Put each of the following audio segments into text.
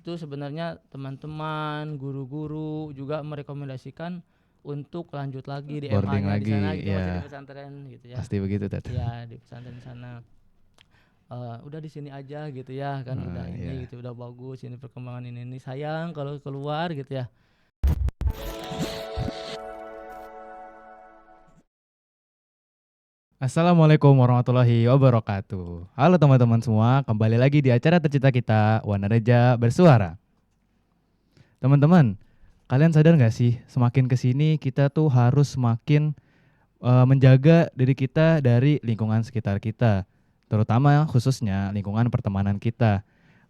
itu sebenarnya teman-teman, guru-guru juga merekomendasikan untuk lanjut lagi di Boarding MA-nya di lagi, sana gitu, masih di ya. pesantren gitu ya. Pasti begitu, Tat. Ya di pesantren di sana. Udah di sini aja gitu ya kan, udah ini Iya. gitu, udah bagus ini perkembangan ini sayang kalau keluar gitu ya. Assalamualaikum warahmatullahi wabarakatuh. Halo teman-teman semua, kembali lagi di acara tercinta kita, Wanareja Bersuara. Teman-teman, kalian sadar gak sih, semakin kesini kita tuh harus semakin menjaga diri kita dari lingkungan sekitar kita, terutama khususnya lingkungan pertemanan kita.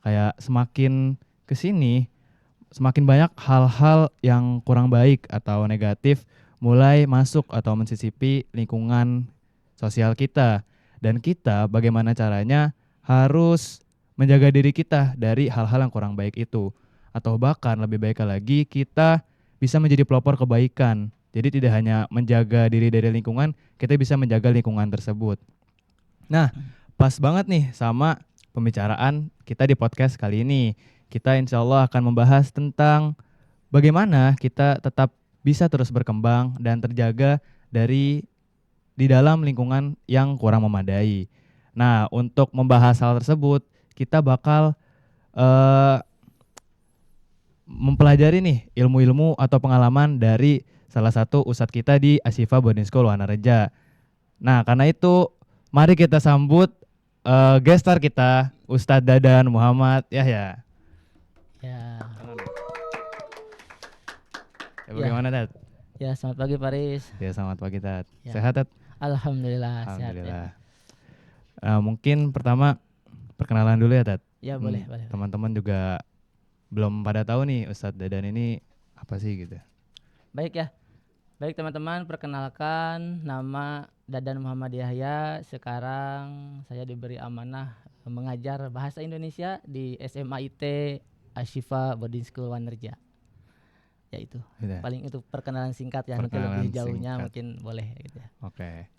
Kayak semakin kesini, semakin banyak hal-hal yang kurang baik atau negatif mulai masuk atau mencicipi lingkungan sosial kita. Dan kita bagaimana caranya harus menjaga diri kita dari hal-hal yang kurang baik itu. Atau bahkan lebih baik lagi kita bisa menjadi pelopor kebaikan. Jadi tidak hanya menjaga diri dari lingkungan, kita bisa menjaga lingkungan tersebut. Nah, pas banget nih sama pembicaraan kita di podcast kali ini. Kita insya Allah akan membahas tentang bagaimana kita tetap bisa terus berkembang dan terjaga dari di dalam lingkungan yang kurang memadai. Nah, untuk membahas hal tersebut, kita bakal eh, mempelajari nih ilmu-ilmu atau pengalaman dari salah satu ustadz kita di Ashifa Boarding School Wanareja. Nah, karena itu mari kita sambut guest star kita, Ustadz Dadan Muhammad Yahya. Ya. Bagaimana, Tat? Ya, selamat pagi Paris. Ya, selamat pagi, Tat. Ya. Sehat, Tat? Alhamdulillah, sehat ya. Alhamdulillah. Mungkin pertama perkenalan dulu ya, Tat. Ya, boleh. Teman-teman juga belum pada tahu nih Ustadz Dadan ini apa sih gitu. Baik ya. Baik teman-teman, perkenalkan nama Dadan Muhammad Yahya. Sekarang saya diberi amanah mengajar bahasa Indonesia di SMA IT Ashifa Boarding School Wanareja. Ya itu. Gitu. Paling itu perkenalan singkat ya, Perkenalan nanti lebih jauhnya singkat. mungkin boleh gitu ya. Oke.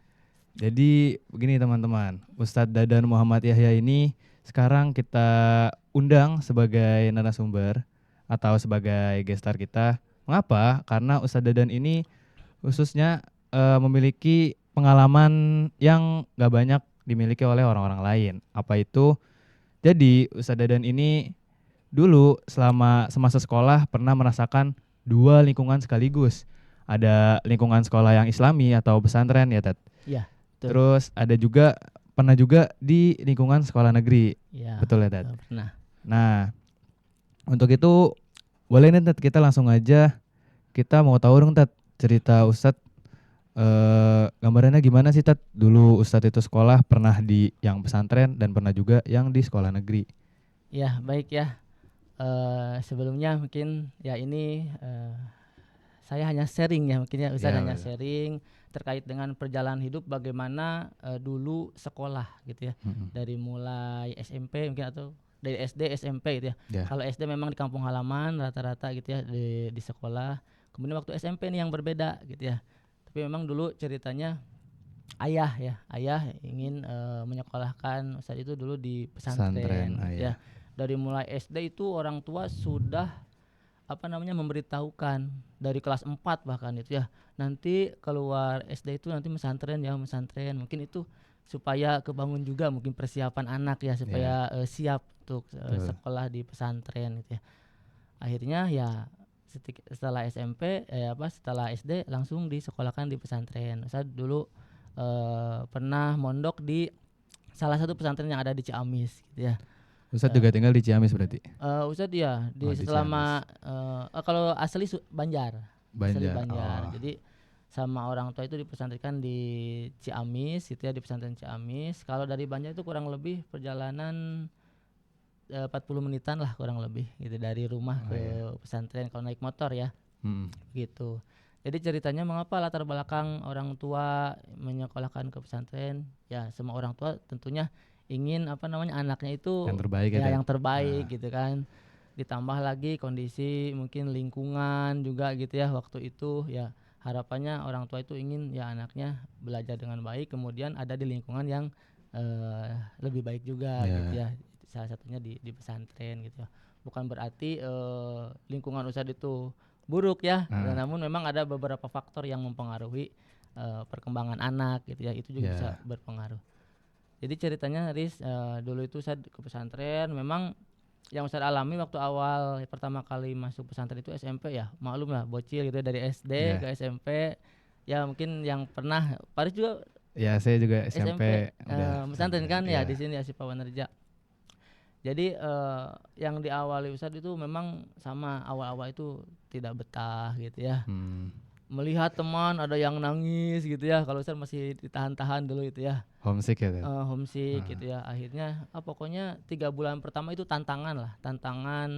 Jadi begini teman-teman, Ustadz Dadan Muhammad Yahya ini sekarang kita undang sebagai narasumber atau sebagai guest star kita. Mengapa? Karena Ustadz Dadan ini khususnya memiliki pengalaman yang gak banyak dimiliki oleh orang-orang lain. Apa itu? Jadi Ustadz Dadan ini dulu selama semasa sekolah pernah merasakan dua lingkungan sekaligus. Ada lingkungan sekolah yang islami atau pesantren ya, Tat. Iya, betul. Terus ada juga pernah juga di lingkungan sekolah negeri. Iya. Betul ya, Tat? Pernah. Nah, untuk itu boleh nih, Tat, kita langsung aja kita mau tahu dong, Tat, cerita Ustadz gambarannya gimana sih, Tat? Dulu Ustadz itu sekolah pernah di yang pesantren dan pernah juga yang di sekolah negeri. Ya, baik ya. Sebelumnya mungkin ya ini saya hanya sharing ya, mungkin ya Ustadz hanya sharing terkait dengan perjalanan hidup bagaimana dulu sekolah gitu ya. Dari mulai SMP mungkin atau dari SD SMP gitu ya. Kalau SD memang di kampung halaman rata-rata gitu ya di sekolah. Kemudian waktu SMP nih yang berbeda gitu ya. Tapi memang dulu ceritanya ayah ingin menyekolahkan Ustadz itu dulu di pesantren gitu ya. Dari mulai SD itu orang tua sudah memberitahukan dari kelas 4 bahkan itu ya, nanti keluar SD itu nanti pesantren mungkin itu supaya kebangun juga mungkin persiapan anak ya supaya siap untuk sekolah di pesantren gitu ya. Akhirnya ya setelah SMP setelah SD langsung disekolahkan di pesantren. Saya dulu pernah mondok di salah satu pesantren yang ada di Ciamis gitu ya. Ustadz juga tinggal di Ciamis berarti? Ustadz ya di selama kalau asli Banjar. Asli Banjar. Jadi sama orang tua itu dipesantrenkan di Ciamis gitu ya, di pesantren Ciamis. Kalau dari Banjar itu kurang lebih perjalanan 40 menitan lah kurang lebih gitu dari rumah ke pesantren kalau naik motor ya. Gitu. Jadi ceritanya mengapa latar belakang orang tua menyekolahkan ke pesantren? Ya semua orang tua tentunya ingin anaknya itu yang terbaik yang terbaik gitu kan. Ditambah lagi kondisi mungkin lingkungan juga gitu ya waktu itu ya, harapannya orang tua itu ingin ya anaknya belajar dengan baik kemudian ada di lingkungan yang lebih baik juga gitu ya. Salah satunya di pesantren gitu ya. Bukan berarti lingkungan Ustadz itu buruk ya, namun memang ada beberapa faktor yang mempengaruhi perkembangan anak gitu ya, itu juga bisa berpengaruh. Jadi ceritanya Riz, dulu itu Ustadz ke pesantren, memang yang Ustadz alami waktu awal pertama kali masuk pesantren itu SMP ya, maklum lah bocil gitu ya, dari SD ke SMP. Ya mungkin yang pernah, Paris juga Ya, saya juga SMP SMP pesantren kan ya, ya. di sini Asyifa Wanerja. Jadi yang diawali Ustadz itu memang sama, awal-awal itu tidak betah gitu ya. Melihat teman ada yang nangis gitu ya, kalau Ustadz masih ditahan-tahan dulu itu ya. Homesick ya Dad? Homesick gitu ya. Akhirnya pokoknya 3 bulan pertama itu tantangan lah, tantangan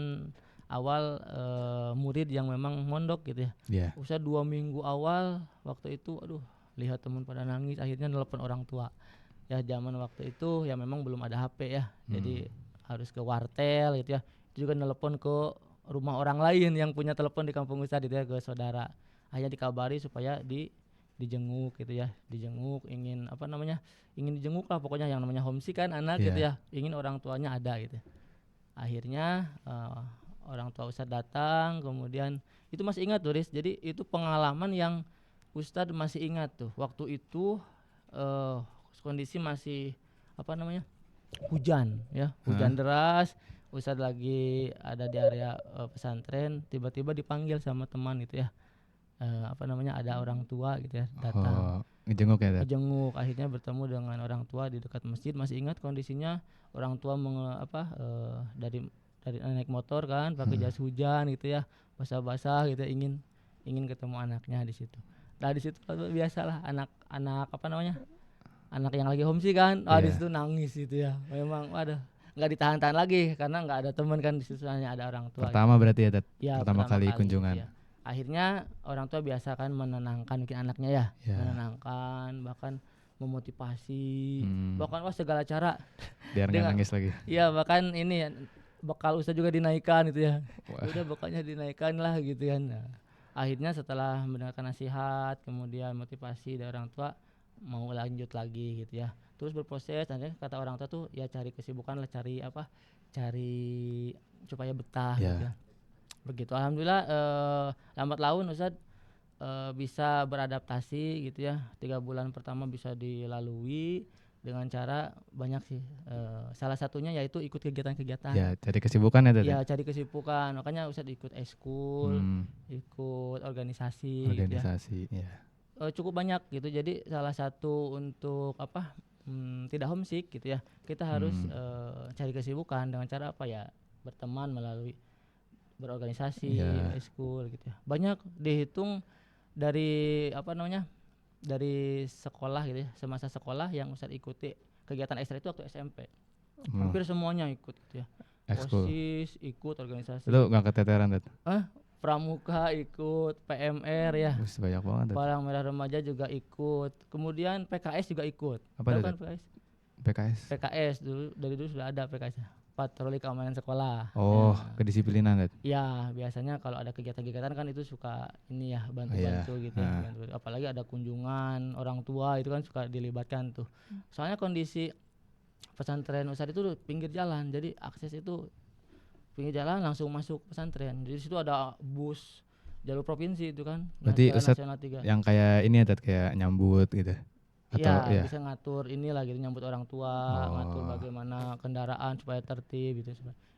awal murid yang memang mondok gitu ya. Ustadz 2 minggu awal waktu itu, aduh lihat teman pada nangis, akhirnya nelpon orang tua. Ya zaman waktu itu ya memang belum ada HP ya, jadi harus ke wartel gitu ya. Itu juga nelpon ke rumah orang lain yang punya telepon di kampung Ustadz gitu ya, ke saudara. Akhirnya dikabari supaya dijenguk gitu ya, dijenguk, ingin dijenguk lah pokoknya, yang namanya homesick kan anak gitu ya, ingin orang tuanya ada gitu. Akhirnya orang tua Ustadz datang, kemudian itu masih ingat tuh Riz, jadi itu pengalaman yang Ustadz masih ingat tuh. Waktu itu kondisi masih hujan ya, hujan deras. Ustadz lagi ada di area pesantren, tiba-tiba dipanggil sama teman gitu ya, ada orang tua gitu ya datang. Ngejenguk ya Dad? Ngejenguk, akhirnya bertemu dengan orang tua di dekat masjid. Masih ingat kondisinya, orang tua dari naik motor kan, pakai jas hujan gitu ya, basah-basah gitu, ingin ketemu anaknya di situ. Nah di situ biasalah anak anak yang lagi homesick kan, di situ nangis gitu ya. Memang nggak ditahan-tahan lagi karena nggak ada teman kan, di situ hanya ada orang tua. Pertama gitu. Berarti ya Dad? Ya, pertama kali kunjungan. Ya. Akhirnya orang tua biasa kan menenangkan mungkin anaknya ya, menenangkan, bahkan memotivasi, bahkan segala cara biar nggak nangis lagi. Iya, bahkan ini bekal Ustadz juga dinaikkan gitu ya. Udah bekalnya dinaikkan lah gitu kan. Nah, akhirnya setelah mendengarkan nasihat, kemudian motivasi dari orang tua, mau lanjut lagi gitu ya. Terus berproses, akhirnya kata orang tua tuh ya cari kesibukan lah, cari supaya betah gitu ya. Begitu, alhamdulillah lambat laun Ustadz bisa beradaptasi gitu ya. 3 bulan pertama bisa dilalui dengan cara banyak sih, salah satunya yaitu ikut kegiatan-kegiatan. Ya, cari kesibukan ya Dad? Ya, cari kesibukan, makanya Ustadz ikut eskul, ikut organisasi gitu ya. Cukup banyak gitu, jadi salah satu untuk tidak homesick gitu ya, kita harus cari kesibukan dengan cara berteman melalui berorganisasi, eskul gitu ya. Banyak dihitung dari dari sekolah gitu ya, semasa sekolah yang Ustadz ikuti kegiatan ekstra itu waktu SMP. Hampir semuanya ikut gitu ya. OSIS ikut, organisasi. Lu nggak keteteran Dad? Pramuka ikut, PMR ya. Banyak banget Dad. Palang Merah Remaja juga ikut. Kemudian PKS juga ikut. Apa kan PKS? PKS dari dulu sudah ada PKS. Patroli keamanan sekolah. Kedisiplinan Dad? Ya, biasanya kalau ada kegiatan-kegiatan kan itu suka ini ya, bantu-bantu gitu ya. Apalagi ada kunjungan orang tua, itu kan suka dilibatkan tuh. Soalnya kondisi pesantren Ustadz itu pinggir jalan, jadi akses itu pinggir jalan langsung masuk pesantren. Jadi di situ ada bus jalur provinsi itu kan. Berarti Ustadz yang kayak ini ya Dad, kayak nyambut gitu? Iya, bisa ngatur inilah gitu, nyambut orang tua, ngatur bagaimana kendaraan supaya tertib gitu.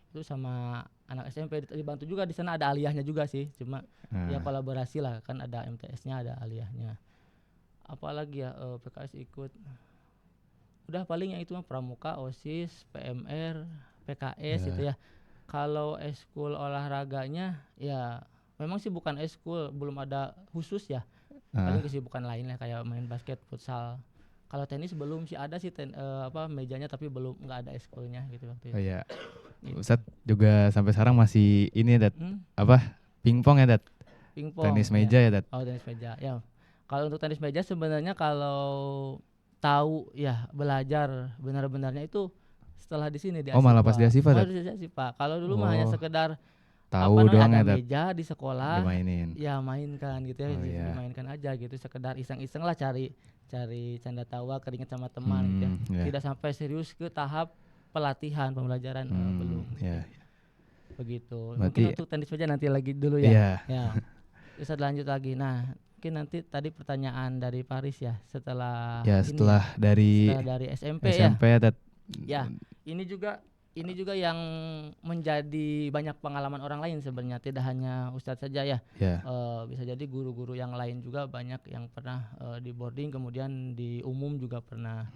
Itu sama anak SMP dibantu juga, di sana ada aliyahnya juga sih, cuma ya kolaborasi lah, kan ada MTS-nya, ada aliyahnya. Apalagi ya PKS ikut. Udah paling yang itu Pramuka, OSIS, PMR, PKS gitu ya. Kalau eskul olahraganya ya memang sih bukan eskul, belum ada khusus ya. Paling kesibukan lainnya kayak main basket, futsal. Kalau tenis belum sih, ada sih mejanya, tapi belum, nggak ada eskulnya gitu waktu itu. Iya. Ustadz juga sampai sekarang masih ini Dad, pingpong ya Dad? Pingpong. Tenis meja ya Dad? Tenis meja. Ya. Kalau untuk tenis meja sebenarnya kalau tahu ya belajar benar-benarnya itu setelah di sini di Asyifa. Malah pas di Asyifa Dad? Di Asyifa. Kalau dulu mah hanya sekedar tahu doang ya Dad? Meja di sekolah dimainin. Ya mainkan gitu ya, dimainkan aja gitu, sekedar iseng-iseng lah, cari canda tawa, keringet sama teman gitu ya. Tidak sampai serius ke tahap pelatihan, pembelajaran belum. begitu. Berarti Mungkin untuk teknis meja nanti lagi dulu ya. iya. Ya. Bisa lanjut lagi. Nah, mungkin nanti tadi pertanyaan dari Paris ya setelah Ya ini ya, setelah dari setelah dari SMP ya. SMP Tet. Ya, ini juga yang menjadi banyak pengalaman orang lain sebenarnya, tidak hanya Ustadz saja ya. Ya. Bisa jadi guru-guru yang lain juga banyak yang pernah di boarding kemudian di umum juga pernah.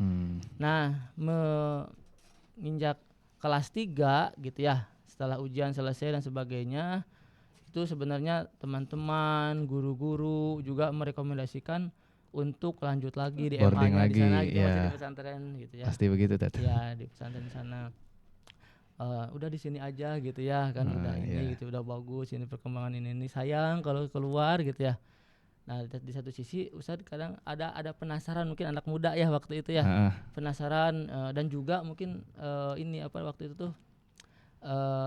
Nah, menginjak kelas 3 gitu ya, setelah ujian selesai dan sebagainya, itu sebenarnya teman-teman, guru-guru juga merekomendasikan untuk lanjut lagi di Boarding MA-nya di lagi, sana gitu, masih di ya. pesantren gitu ya. Pasti begitu Tet. Ya, di pesantren di sana. Udah di sini aja gitu ya kan, udah ini Iya. gitu, udah bagus ini perkembangan ini sayang kalau keluar gitu ya. Nah, di satu sisi Ustadz kadang ada penasaran, mungkin anak muda ya waktu itu ya, Heeh. penasaran dan juga mungkin ini apa waktu itu tuh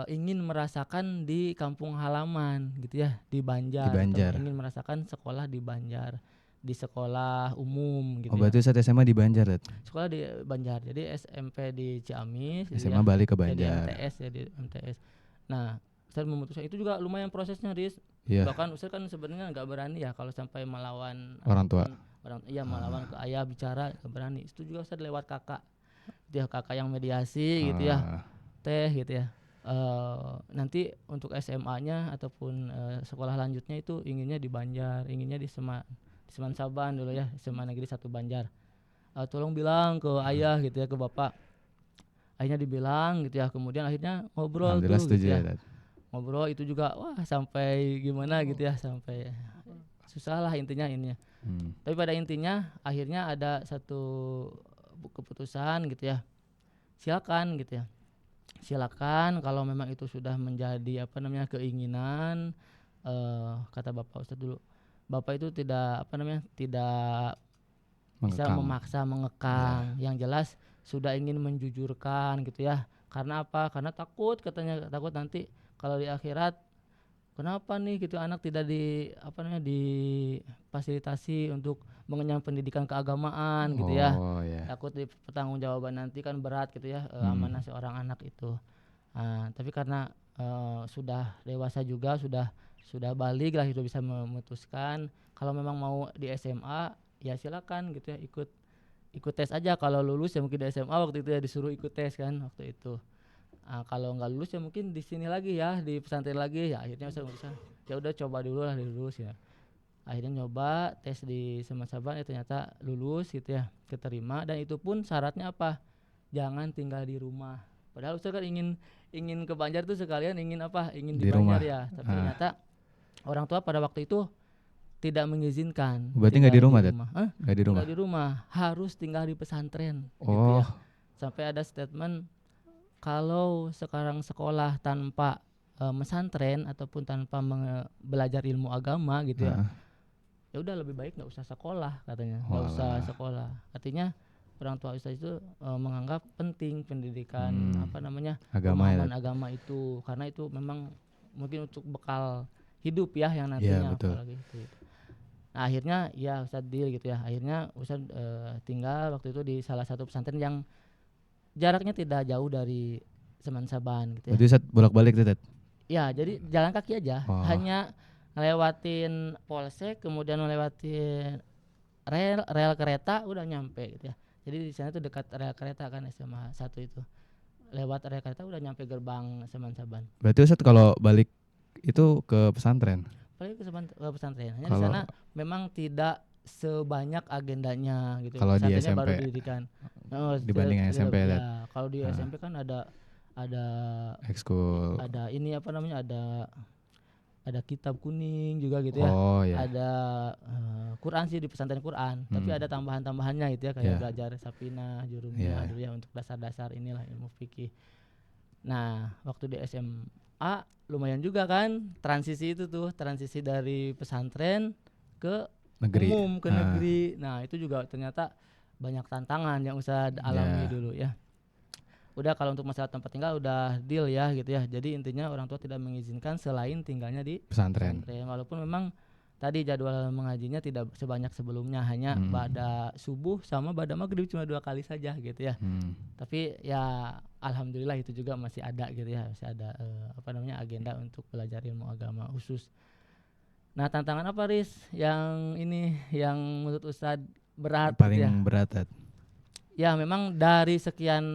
ingin merasakan di kampung halaman gitu ya, di Banjar, Banjar. ingin merasakan sekolah di Banjar, di sekolah umum gitu Oh ya. berarti saat SMA di Banjar Tet. Sekolah di Banjar, jadi SMP di Ciamis gitu SMA ya. balik ke Di Banjar. MTS ya, di MTS. Nah, Ustaz memutuskan itu juga lumayan prosesnya, Riz. Iya. Bahkan Ustaz kan sebenarnya nggak berani ya kalau sampai melawan Orang tua. melawan ke ayah bicara nggak berani. Itu juga Ustaz lewat kakak. Dia kakak yang mediasi gitu ya. Teh gitu ya. Nanti untuk SMA-nya ataupun sekolah lanjutnya itu inginnya di Banjar, inginnya di Semansaban dulu ya, SMA Negeri 1 Banjar. Tolong bilang ke ayah gitu ya, ke bapak. Akhirnya dibilang gitu ya, kemudian akhirnya ngobrol Alhamdulillah tuh setuju gitu ya ya. Tet. Ngobrol itu juga wah sampai gimana gitu ya, sampai susah lah intinya ini ya. Tapi pada intinya akhirnya ada satu keputusan gitu ya. Silakan gitu ya. Silakan kalau memang itu sudah menjadi apa namanya keinginan, kata Bapak Ustadz dulu. Bapak itu tidak apa namanya tidak bisa Mengekang. memaksa mengekang. Yang jelas sudah ingin menjujurkan gitu ya. Karena apa? Karena takut katanya, takut nanti kalau di akhirat kenapa nih gitu anak tidak di apa namanya difasilitasi untuk mengenyam pendidikan keagamaan gitu ya. Oh ya. Takut di pertanggungjawaban nanti kan berat gitu ya, amanah seorang anak itu. Tapi karena sudah dewasa juga, sudah balik lah itu bisa memutuskan kalau memang mau di SMA ya silakan gitu ya, ikut tes aja. Kalau lulus ya mungkin di SMA waktu itu ya disuruh ikut tes kan waktu itu. Kalau nggak lulus ya mungkin di sini lagi ya, di pesantren lagi ya. Akhirnya saya bisa ya udah coba dulu lah lulus ya. Akhirnya nyoba tes di Semansaban ya, ternyata lulus gitu ya, keterima. Dan itu pun syaratnya apa? Jangan tinggal di rumah. Padahal Ustaz kan ingin ke Banjar tuh sekalian ingin apa? Ingin di Banjar rumah. ya. Tapi ternyata orang tua pada waktu itu tidak mengizinkan. Berarti nggak di rumah, Nggak di rumah. Nggak di rumah, harus tinggal di pesantren. Gitu ya. Sampai ada statement kalau sekarang sekolah tanpa pesantren ataupun tanpa belajar ilmu agama gitu ya, ya udah lebih baik nggak usah sekolah katanya, nggak usah sekolah. Artinya orang tua Ustaz itu menganggap penting pendidikan apa namanya pemahaman agama itu, karena itu memang mungkin untuk bekal hidup ya yang nantinya apalagi itu. Nah akhirnya ya Ustaz deal gitu ya, akhirnya Ustaz tinggal waktu itu di salah satu pesantren yang jaraknya tidak jauh dari Semansaban gitu ya. Berarti Ustaz bolak-balik tuh Tet? Ya jadi jalan kaki aja, hanya ngelewatin polsek kemudian ngelewatin rel kereta udah nyampe gitu ya. Jadi di sana tuh dekat rel kereta kan SMA 1 itu. Lewat rel kereta udah nyampe gerbang Semansaban. Berarti Ustaz kalau balik itu ke pesantren? Balik ke pesantren. Hanya di sana memang tidak sebanyak agendanya gitu. Kalau di SMP baru didirikan. dibanding SMP ya. Kalau di SMP kan ada ekskul. Ada ini apa namanya? Ada kitab kuning juga gitu ya. Ada Quran sih di pesantren Quran, tapi ada tambahan-tambahannya gitu ya, kayak belajar Safinah, Jurumiyah dulu ya untuk dasar-dasar inilah ilmu fikih. Nah, waktu di SMA lumayan juga kan transisi itu tuh, transisi dari pesantren ke negeri. Umum ke negeri. Nah, itu juga ternyata banyak tantangan yang Ustaz alami dulu ya. Udah kalau untuk masalah tempat tinggal udah deal ya gitu ya. Jadi intinya orang tua tidak mengizinkan selain tinggalnya di pesantren. Walaupun memang tadi jadwal mengajinya tidak sebanyak sebelumnya, hanya ba'da subuh sama ba'da maghrib cuma 2 kali saja gitu ya. Tapi ya alhamdulillah itu juga masih ada gitu ya, masih ada agenda untuk belajar ilmu agama khusus. Nah, tantangan apa Riz yang ini yang menurut Ustadz berat Paling gitu ya? berat. Ya memang dari sekian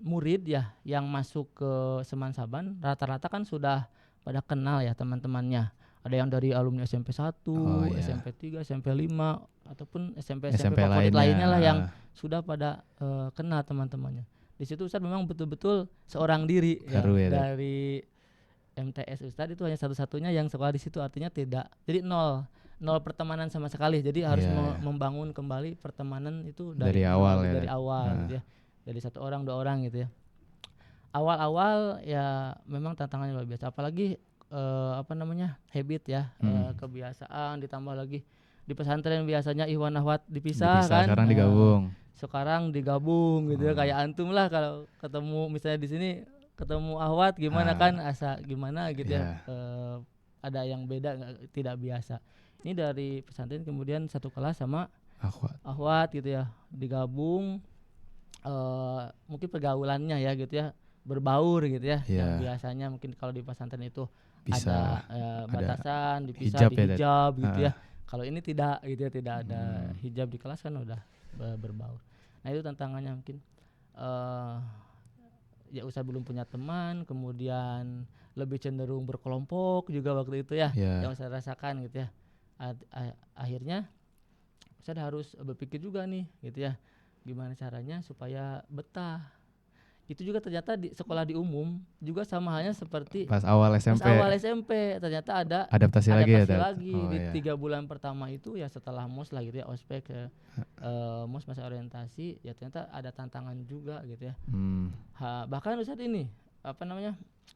murid ya yang masuk ke Semansaban rata-rata kan sudah pada kenal ya teman-temannya. Ada yang dari alumni SMP 1, SMP 3, SMP 5 ataupun SMP favorit lainnya lah yang sudah pada kenal teman-temannya. Di situ Ustadz memang betul-betul seorang diri ya, dari MTS Ustadz itu hanya satu-satunya yang sekolah di situ, artinya tidak, jadi nol pertemanan sama sekali. Jadi harus membangun kembali pertemanan itu dari awal gitu ya. Dari 1 orang 2 orang gitu ya. Awal-awal ya memang tantangannya luar biasa, apalagi habit ya, kebiasaan, ditambah lagi di pesantren biasanya ikhwan akhwat dipisah kan. Sekarang digabung gitu ya, kayak antum lah kalau ketemu misalnya di sini ketemu akhwat gimana kan asa gimana gitu ya. Ada yang beda, tidak biasa. Ini dari pesantren kemudian satu kelas sama akhwat gitu ya, digabung, mungkin pergaulannya ya gitu ya berbaur gitu ya. Yang biasanya mungkin kalau di pesantren itu bisa ada batasan, dipisah di hijab gitu ya. Kalau ini tidak gitu ya, tidak ada hijab di kelas kan udah berbaur. Nah itu tantangannya mungkin ya Ustadz belum punya teman, kemudian lebih cenderung berkelompok juga waktu itu ya, yang saya rasakan gitu ya. Akhirnya Ustadz harus berpikir juga nih gitu ya, gimana caranya supaya betah. Itu juga ternyata di sekolah di umum juga sama halnya seperti pas awal SMP ternyata ada adaptasi lagi di 3 bulan pertama itu ya, setelah MOS lah gitu ya, ospek MOS masa orientasi ya, ternyata ada tantangan juga gitu ya. Bahkan Ustadz ini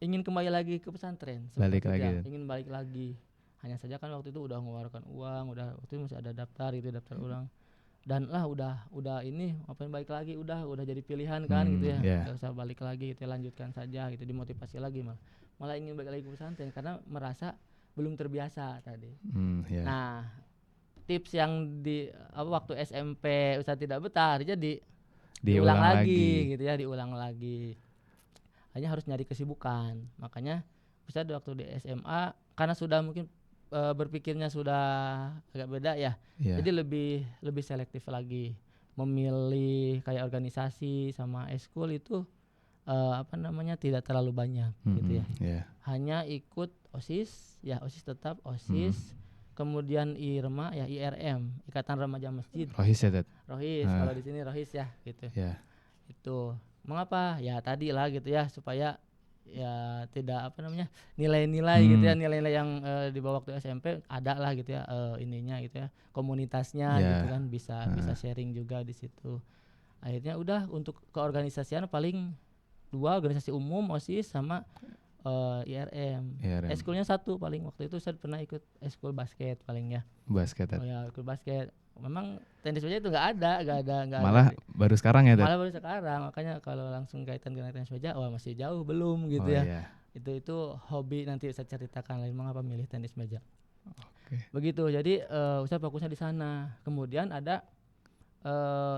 ingin kembali lagi ke pesantren, ingin balik lagi, hanya saja kan waktu itu udah mengeluarkan uang, waktu itu masih ada daftar ulang. Dan lah udah ini balik lagi udah jadi pilihan kan gitu ya. Gak usah balik lagi gitu ya, lanjutkan saja gitu, dimotivasi lagi malah ingin balik lagi ke pesantren karena merasa belum terbiasa tadi. Nah, tips yang di waktu SMP Ustadz tidak betah, jadi diulang lagi gitu ya, diulang lagi. Hanya harus nyari kesibukan. Makanya Ustadz waktu di SMA karena sudah mungkin berpikirnya sudah agak beda ya. Jadi lebih selektif lagi memilih kayak organisasi sama eskul itu tidak terlalu banyak gitu ya. Hanya ikut OSIS ya, OSIS tetap OSIS. Kemudian IRMA ya, IRM, Ikatan Remaja Masjid. Rohis ya, Rohis, kalau di sini Rohis ya gitu. Itu mengapa? Ya tadi lah gitu ya, supaya ya tidak nilai-nilai gitu ya, nilai-nilai yang di bawah waktu SMP ada lah gitu ya, ininya gitu ya, komunitasnya gitu kan, bisa sharing juga di situ. Akhirnya udah untuk keorganisasian paling 2, organisasi umum OSIS sama IRM. Eskulnya 1 paling, waktu itu saya pernah ikut eskul basket palingnya. Ikut basket. Memang tenis meja itu nggak ada. Malah baru sekarang ya, malah baru sekarang. Makanya kalau langsung kaitan dengan tenis meja, masih jauh belum gitu ya. Itu hobi, nanti saya ceritakan lagi mengapa milih tenis meja. Begitu. Jadi Ustaz fokusnya di sana. Kemudian ada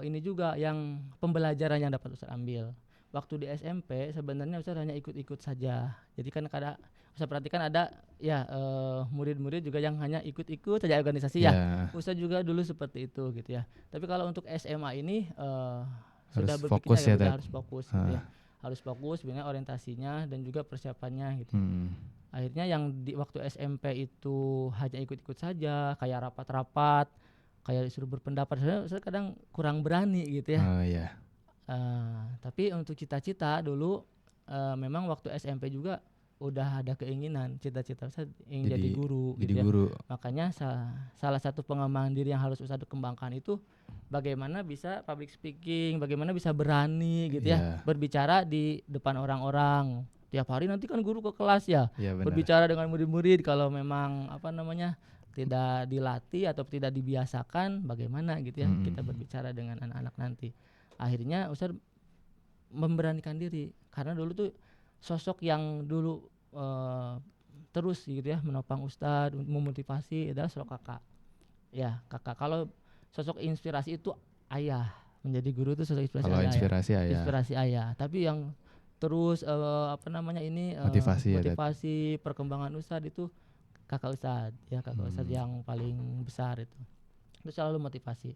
ini juga yang pembelajaran yang dapat Ustaz ambil. Waktu di SMP sebenarnya Ustaz hanya ikut-ikut saja. Jadi kan Ustaz perhatikan ada ya murid-murid juga yang hanya ikut-ikut saja organisasi ya. Ustaz juga dulu seperti itu gitu ya. Tapi kalau untuk SMA ini sudah berpikirnya harus fokus gitu ya. Harus fokus sebenarnya orientasinya dan juga persiapannya gitu. Akhirnya yang di waktu SMP itu hanya ikut-ikut saja, kayak rapat-rapat, kayak disuruh berpendapat, saya kadang kurang berani gitu ya. Tapi untuk cita-cita dulu memang waktu SMP juga udah ada keinginan, cita-cita saya ingin jadi guru gitu ya. Makanya salah satu pengembangan diri yang harus Ustadz kembangkan itu bagaimana bisa public speaking, bagaimana bisa berani gitu ya, berbicara di depan orang-orang. Tiap hari nanti kan guru ke kelas ya, berbicara dengan murid-murid, kalau memang tidak dilatih atau tidak dibiasakan, bagaimana gitu ya kita berbicara dengan anak-anak nanti. Akhirnya Ustadz memberanikan diri karena dulu tuh sosok yang dulu terus gitu ya menopang ustadz, memotivasi adalah sosok kakak. Ya, kakak. Kalau sosok inspirasi itu ayah. Menjadi guru itu sosok inspirasi Kalau ayah ya. inspirasi ayah. Inspirasi ayah. Tapi yang terus Motivasi ya, Dad. motivasi perkembangan ustadz itu kakak ustadz ya, kakak ustadz yang paling besar itu. Itu selalu motivasi.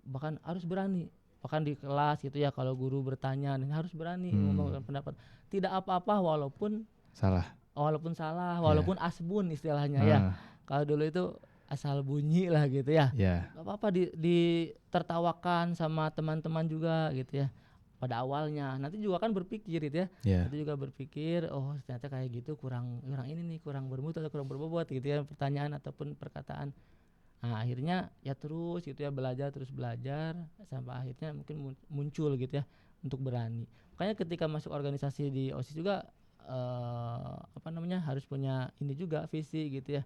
Bahkan harus berani. Bahkan di kelas gitu ya, kalau guru bertanya dan harus berani ngomongkan pendapat. Tidak apa-apa walaupun Salah. walaupun asbun istilahnya ya. Kalau dulu itu asal bunyi lah gitu ya. Gak apa-apa ditertawakan sama teman-teman juga gitu ya. Pada awalnya nanti juga kan berpikir gitu ya. Nanti juga berpikir, oh ternyata kayak gitu kurang ini nih, kurang bermutu atau kurang berbobot gitu ya, pertanyaan ataupun perkataan. Nah akhirnya ya terus gitu ya, terus belajar sampai akhirnya mungkin muncul gitu ya untuk berani. Makanya ketika masuk organisasi di OSIS juga harus punya ini juga, visi gitu ya.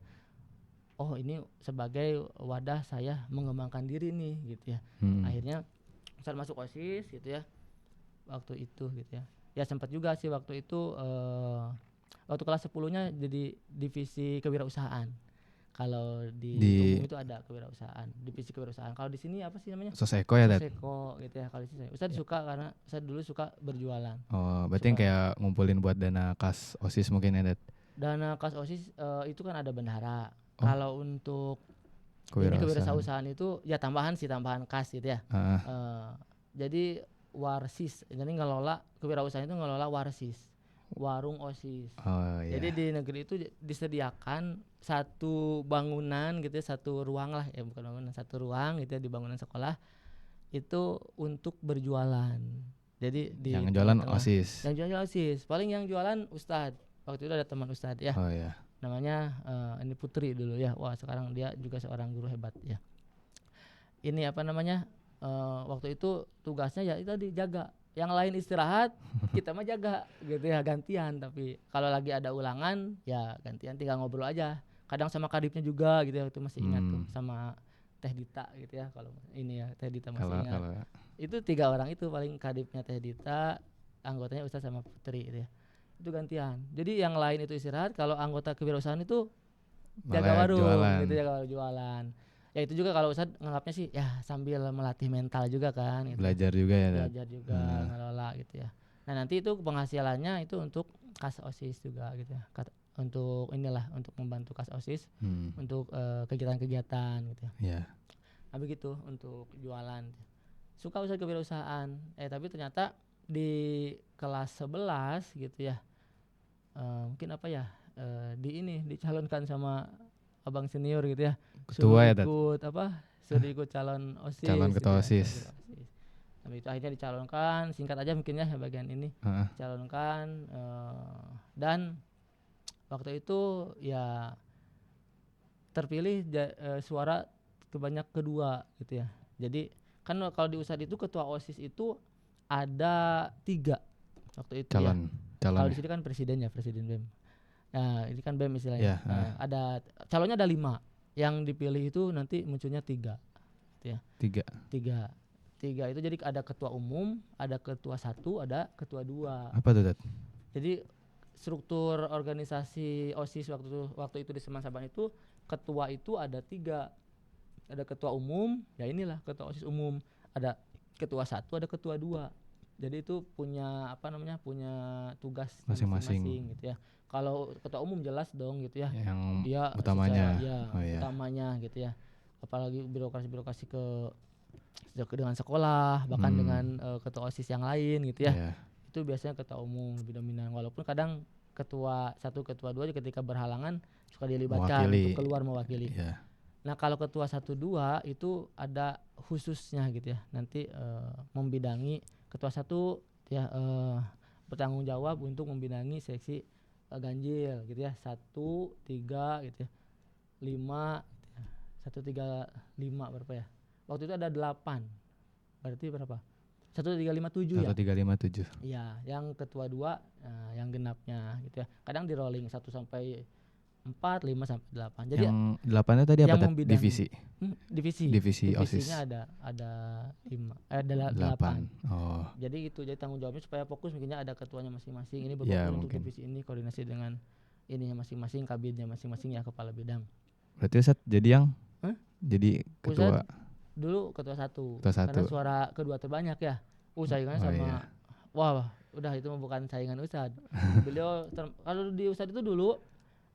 Oh ini sebagai wadah saya mengembangkan diri nih gitu ya. Akhirnya saat masuk OSIS gitu ya, waktu itu gitu ya. Ya sempat juga sih waktu itu waktu kelas 10-nya jadi divisi kewirausahaan. Kalau di umum itu ada kewirausahaan, divisi kewirausahaan. Kalau di sini apa sih namanya? Soseko ya, Dad? Soseko gitu ya. Kalau di sini Ustaz suka karena saya dulu suka berjualan. Oh, berarti yang kayak ngumpulin buat dana kas OSIS mungkin ya, Dad? Dana kas OSIS itu kan ada bendahara. Kalau untuk kewirausahaan itu ya tambahan kas gitu ya. Jadi warsis, jadi ngelola kewirausahaan itu ngelola warsis, warung OSIS. Jadi di negeri itu disediakan satu bangunan gitu ya, satu ruang lah ya, bukan bangunan, satu ruang gitu ya di bangunan sekolah itu untuk berjualan. Jadi di yang jualan OSIS. Yang jualan OSIS, paling yang jualan ustadz. Waktu itu ada teman ustadz ya. Namanya ini Putri dulu ya. Wah, sekarang dia juga seorang guru hebat ya. Ini waktu itu tugasnya ya itu dijaga. Yang lain istirahat, kita mah jaga gitu ya, gantian. Tapi kalau lagi ada ulangan ya gantian, tinggal ngobrol aja. Kadang sama kadipnya juga gitu ya, itu masih ingat tuh, sama Teh Dita gitu ya. Kalau ini ya Teh Dita masih ingat. Itu 3 orang itu paling, kadipnya Teh Dita, anggotanya Ustaz sama Putri gitu ya. Itu gantian. Jadi yang lain itu istirahat, kalau anggota kewirausahaan itu jaga warung gitu, jaga jualan. Ya itu juga kalau Ustadz nganggapnya sih ya sambil melatih mental juga kan gitu. Belajar juga ya, belajar juga ngelola gitu ya. Nah nanti itu penghasilannya itu untuk kas OSIS juga gitu ya, untuk untuk membantu kas OSIS untuk kegiatan-kegiatan gitu ya. Nah begitu untuk jualan. Suka usaha kewirausahaan, tapi ternyata di kelas 11 gitu ya, mungkin dicalonkan sama abang senior gitu ya, ketua ya, suruh ikut calon OSIS, calon ketua OSIS. Tapi itu akhirnya dicalonkan, singkat aja mungkin ya bagian ini, dicalonkan, dan waktu itu ya terpilih suara kebanyak kedua gitu ya. Jadi kan kalau di USAD itu ketua OSIS itu ada 3 waktu itu calon. Kalau di sini kan presiden BEM. Nah ini kan BEM istilahnya. Ada calonnya ada 5, yang dipilih itu nanti munculnya 3 gitu ya. 3 itu jadi ada ketua umum, ada ketua 1, ada ketua 2. Apa tuh, Dad? Jadi struktur organisasi OSIS waktu itu di Seman Sabang itu, ketua itu ada 3. Ada ketua umum, ya inilah ketua OSIS umum. Ada ketua 1, ada ketua 2. Jadi itu punya punya tugas masing-masing gitu ya. Kalau ketua umum jelas dong gitu ya. Yang dia utamanya. Utamanya gitu ya. Apalagi birokrasi dengan sekolah, bahkan dengan ketua OSIS yang lain gitu ya. Itu biasanya ketua umum lebih dominan. Walaupun kadang ketua 1, ketua 2 ketika berhalangan suka dilibatkan untuk keluar mewakili. Nah kalau ketua 1, 2 itu ada khususnya gitu ya. Nanti membidangi ketua 1 ya, bertanggung jawab untuk membidangi seksi ganjil gitu ya. 1, 3 gitu ya. 5 gitu ya. 1, 3, 5 berapa ya? Waktu itu ada 8. Berarti berapa? 1, 3, 5, 7 ya? 1, 3, 5, 7. Iya, yang ketua 2 yang genapnya gitu ya. Kadang di rolling 1 sampai 4, 5 sampai 8. Jadi yang 8-nya tadi apa? Divisi. Divisinya OSIS. ada 8. Oh. Jadi itu, jadi tanggung jawabnya supaya fokus, mungkinnya ada ketuanya masing-masing. Ini berfokus untuk divisi ini, koordinasi dengan ininya masing-masing, kabinnya masing-masing ya, kepala bidang. Berarti Ustaz jadi yang Hah? jadi ketua Ustadz dulu ketua satu, ketua satu. karena suara kedua terbanyak ya. Saingannya Oh sama, iya. wah udah itu mah bukan saingan Ustadz. Beliau kalau di Ustadz itu dulu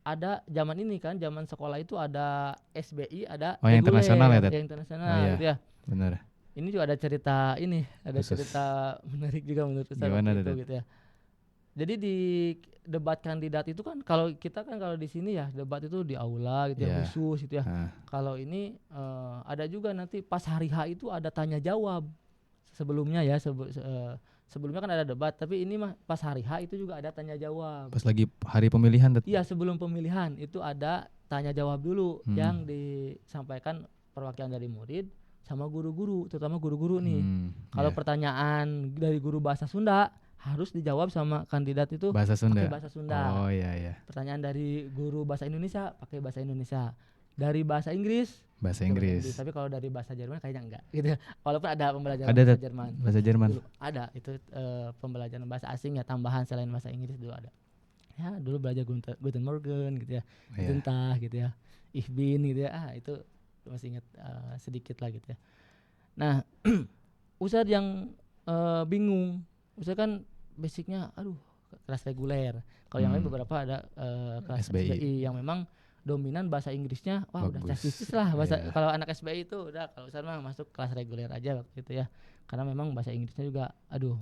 ada zaman ini kan, zaman sekolah itu ada SBI, ada Oh, yang reguler, internasional ya, Tat? yang internasional Oh iya. gitu ya. Benar. Ini juga ada cerita ini, ada Khusus. cerita menarik juga menurut Ustadz Gimana waktu itu tuh? gitu ya. Jadi di debat kandidat itu kan, kalau kita kan kalau di sini ya debat itu di aula gitu ya, Iya. khusus gitu ya. Ah, Kalau ini ada juga nanti pas hari H itu ada tanya jawab sebelumnya ya, sebelumnya kan ada debat, tapi ini mah pas hari H itu juga ada tanya jawab. pas lagi hari pemilihan Tat. Iya, sebelum pemilihan itu ada tanya jawab dulu yang disampaikan perwakilan dari murid sama guru-guru, terutama guru-guru nih. Kalau Iya. pertanyaan dari guru bahasa Sunda harus dijawab sama kandidat itu Bahasa Sunda. pakai bahasa Sunda. Oh iya iya. Pertanyaan dari guru bahasa Indonesia pakai bahasa Indonesia. Dari bahasa Inggris Bahasa pakai Inggris. Tapi kalau dari bahasa Jerman kayaknya enggak gitu. Walaupun ada pembelajaran Ada, bahasa Tat? Jerman. Bahasa Jerman. Dulu ada itu pembelajaran bahasa asing ya, tambahan selain bahasa Inggris dulu ada. Ya, dulu belajar Guten Morgen gitu ya. Oh, iya. Guten Tag gitu ya. Ich bin gitu ya. Itu masih ingat sedikit lah gitu ya. Nah, Ustadz yang bingung. Ustadz kan basicnya kelas reguler. Kalau yang lain beberapa ada kelas SBI. SBI yang memang dominan bahasa Inggrisnya. Wah, udah Bagus. cacis lah bahasa. Iya. Kalau anak SBI itu udah, kalau Ustadz mah masuk kelas reguler aja waktu itu ya. Karena memang bahasa Inggrisnya juga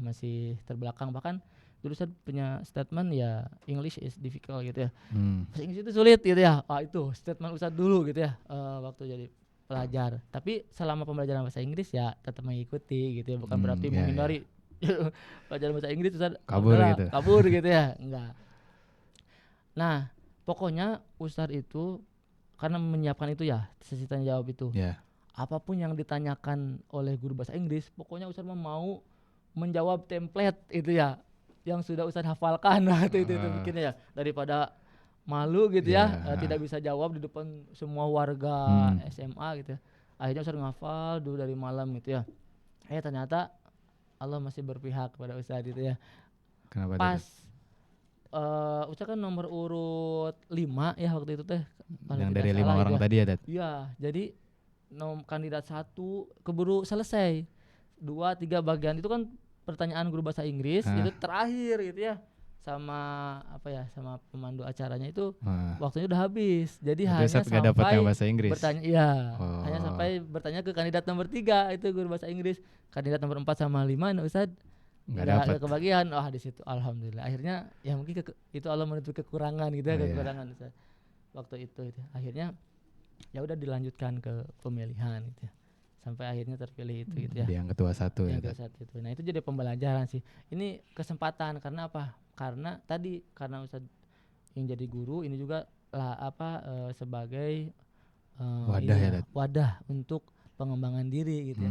masih terbelakang. Bahkan dulu Ustadz punya statement ya, English is difficult gitu ya. Bahasa Inggris itu sulit gitu ya. Itu statement Ustadz dulu gitu ya, waktu jadi pelajar. Tapi selama pembelajaran bahasa Inggris ya tetap mengikuti gitu ya, bukan berarti iya, menghindari pelajaran bahasa Inggris Ustadz kabur gitu ya, enggak. Nah, pokoknya Ustadz itu karena menyiapkan itu ya, sesi tanya jawab itu. Iya. Apapun yang ditanyakan oleh guru bahasa Inggris, pokoknya Ustadz mau menjawab template itu ya, yang sudah Ustadz hafalkan waktu itu bikinnya ya, daripada malu gitu ya, tidak bisa jawab di depan semua warga SMA gitu ya. Akhirnya Ustadz ngafal dulu dari malam gitu ya. Ternyata Allah masih berpihak kepada Ustadz gitu ya. Kenapa Pas Ustadz kan nomor urut 5 ya waktu itu teh. Yang dari 5 orang gitu ya. tadi ya, Tat? Iya, jadi kandidat 1 keburu selesai. 2, 3 bagian itu kan pertanyaan guru bahasa Inggris itu terakhir gitu ya. Sama sama pemandu acaranya itu waktunya udah habis. Jadi hanya sampai yang bahasa Inggris. Bertanya, hanya sampai bertanya ke kandidat nomor 3 itu guru bahasa Inggris. Kandidat nomor 4 sama 5 Ustadz nggak kebagian. Di situ alhamdulillah. Akhirnya ya mungkin itu Allah menutupi kekurangan gitu ya, kekurangan Ustadz. Waktu itu akhirnya ya udah dilanjutkan ke pemilihan gitu ya. Sampai akhirnya terpilih itu gitu ya. Yang ketua 1 ya. Itu. Nah, itu jadi pembelajaran sih. Ini kesempatan karena apa? Karena Ustadz yang jadi guru ini juga sebagai wadah untuk pengembangan diri gitu ya.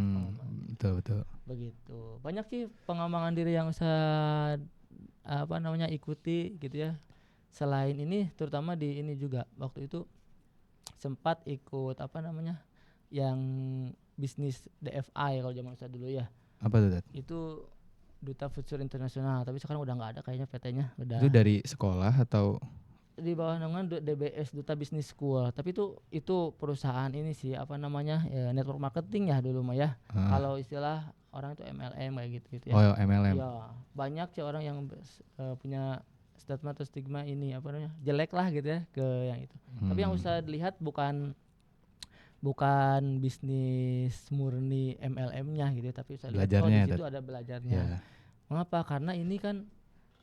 Betul. Begitu. Banyak sih pengembangan diri yang Ustadz ikuti gitu ya. Selain ini terutama di ini juga waktu itu sempat ikut yang bisnis DFI kalau zaman Ustadz dulu ya. Apa tuh, Tat? Itu Duta Futsal Internasional, tapi sekarang udah nggak ada kayaknya PT-nya. Itu dari sekolah atau di bawah naungan DBS, Duta Business School. Tapi itu perusahaan ini sih network marketing ya dulu mah ya. Kalau istilah orang itu MLM kayak gitu ya. Oh, MLM. Ya, banyak sih orang yang punya stigma atau stigma ini jelek lah gitu ya ke yang itu. Tapi yang usah dilihat bukan bisnis murni MLM-nya gitu, tapi saya lihat di situ ada belajarnya. Mengapa? Karena ini kan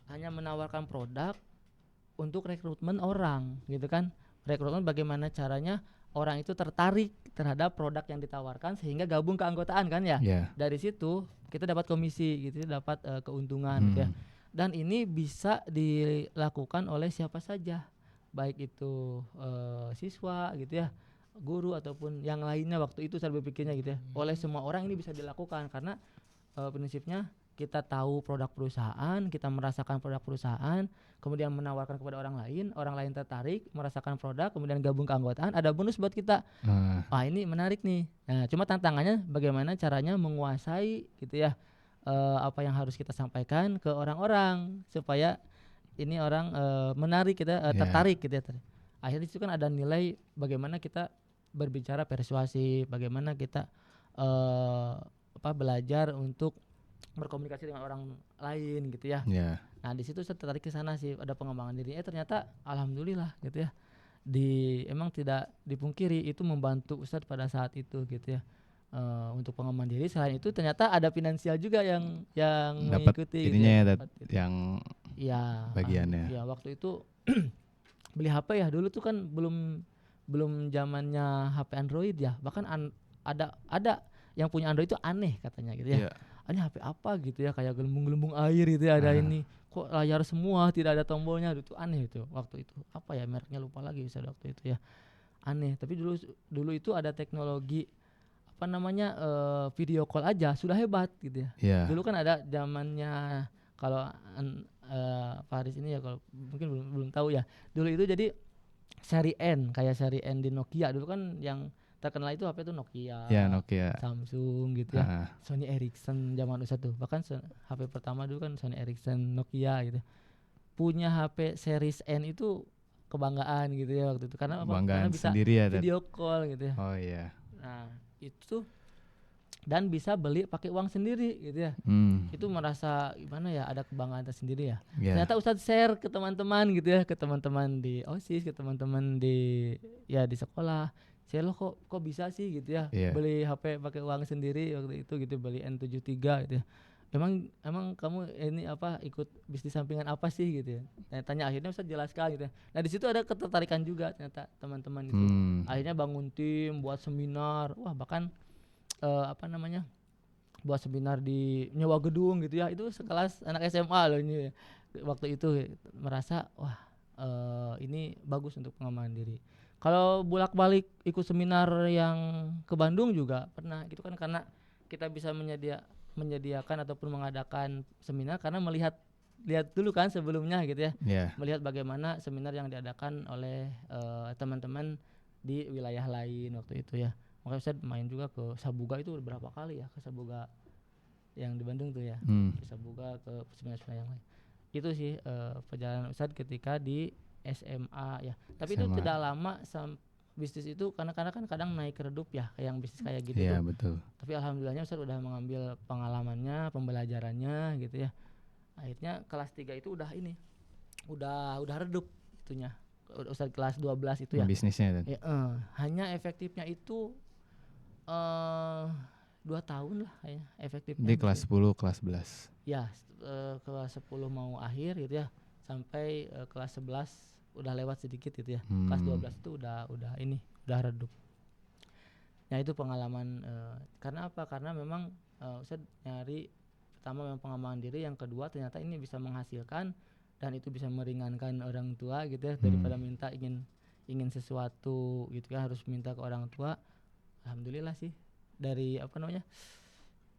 hanya menawarkan produk untuk rekrutmen orang gitu kan. Rekrutmen bagaimana caranya orang itu tertarik terhadap produk yang ditawarkan sehingga gabung keanggotaan kan ya. Dari situ kita dapat komisi gitu, dapat keuntungan gitu ya. Dan ini bisa dilakukan oleh siapa saja, baik itu siswa gitu ya, guru ataupun yang lainnya. Waktu itu saya berpikirnya gitu ya, oleh semua orang ini bisa dilakukan karena prinsipnya kita tahu produk perusahaan, kita merasakan produk perusahaan, kemudian menawarkan kepada orang lain tertarik merasakan produk, kemudian gabung keanggotaan, ada bonus buat kita. Ini menarik nih. Nah, cuma tantangannya bagaimana caranya menguasai gitu ya, apa yang harus kita sampaikan ke orang-orang supaya ini orang menarik kita Iya. tertarik gitu ya. Akhirnya itu kan ada nilai bagaimana kita berbicara persuasif, bagaimana kita belajar untuk berkomunikasi dengan orang lain gitu ya. Iya. Nah di situ saya tertarik ke sana sih, ada pengembangan diri. Ternyata alhamdulillah gitu ya. Emang tidak dipungkiri itu membantu Ustadz pada saat itu gitu ya. Untuk pengembangan diri. Selain itu ternyata ada finansial juga yang Dapat mengikuti gitu ininya ya. ya, Dapat gitu. yang Iya, bagiannya. ya waktu itu beli HP ya dulu tuh kan belum zamannya HP Android ya. Bahkan ada yang punya Android itu aneh katanya gitu ya. Iya. Ini HP apa gitu ya, kayak gelembung-gelembung air gitu ya, ada ini kok layar semua tidak ada tombolnya, itu aneh itu waktu itu. Apa ya mereknya lupa lagi bisa waktu itu ya. Aneh, tapi dulu itu ada teknologi apa namanya video call aja sudah hebat gitu ya. Iya. Dulu kan ada zamannya kalau Faris ini ya kalau mungkin belum tahu ya. Dulu itu jadi seri N, kayak seri N di Nokia dulu kan yang terkenal itu HP itu Nokia, Ya, Nokia. Samsung gitu ya. Sony Ericsson zaman USA tuh. Bahkan HP pertama dulu kan Sony Ericsson, Nokia gitu. Punya HP series N itu kebanggaan gitu ya waktu itu karena apa? Karena bisa sendiri ya, video call gitu ya. Oh iya. Nah, itu dan bisa beli pakai uang sendiri gitu ya. Itu merasa gimana ya, ada kebanggaan tersendiri ya. Ternyata Ustadz share ke teman-teman gitu ya, ke teman-teman di OSIS, ke teman-teman di sekolah. Saya lo kok bisa sih gitu ya, beli HP pakai uang sendiri waktu itu gitu, beli N73 gitu ya. Emang kamu ini apa ikut bisnis sampingan apa sih gitu ya. Tanya akhirnya Ustadz jelaskan gitu ya. Nah, di situ ada ketertarikan juga ternyata teman-teman itu. Akhirnya bangun tim, buat seminar. Wah, bahkan buat seminar di nyewa gedung gitu ya, itu sekelas anak SMA loh ini waktu itu. Merasa wah ini bagus untuk pengembangan diri. Kalau bolak-balik ikut seminar yang ke Bandung juga pernah gitu kan, karena kita bisa menyediakan ataupun mengadakan seminar karena lihat dulu kan sebelumnya gitu ya. Melihat bagaimana seminar yang diadakan oleh teman-teman di wilayah lain waktu itu ya. Makanya saya main juga ke Sabuga itu berapa kali ya, ke Sabuga yang di Bandung tuh ya. Ke Sabuga, ke seminar-seminar yang lain. Itu sih perjalanan Ustadz ketika di SMA ya. Tapi SMA. Itu tidak lama bisnis itu karena kan kadang naik redup ya, kayak yang bisnis kayak gitu tuh. Betul. Tapi alhamdulillahnya Ustadz udah mengambil pengalamannya, pembelajarannya gitu ya. Akhirnya kelas 3 itu udah redup itunya. Ustadz kelas 12 itu ya. Bisnisnya ya, hanya efektifnya itu 2 tahun lah kayaknya efektifnya. Di kelas 10, kelas 11. Ya, kelas 10 mau akhir gitu ya. Sampai kelas 11 udah lewat sedikit gitu ya. Kelas 12 itu udah redup. Nah, itu pengalaman karena apa? Karena memang saya nyari pertama memang pengembangan diri, yang kedua ternyata ini bisa menghasilkan dan itu bisa meringankan orang tua gitu ya, daripada minta ingin sesuatu gitu kan harus minta ke orang tua. Alhamdulillah sih dari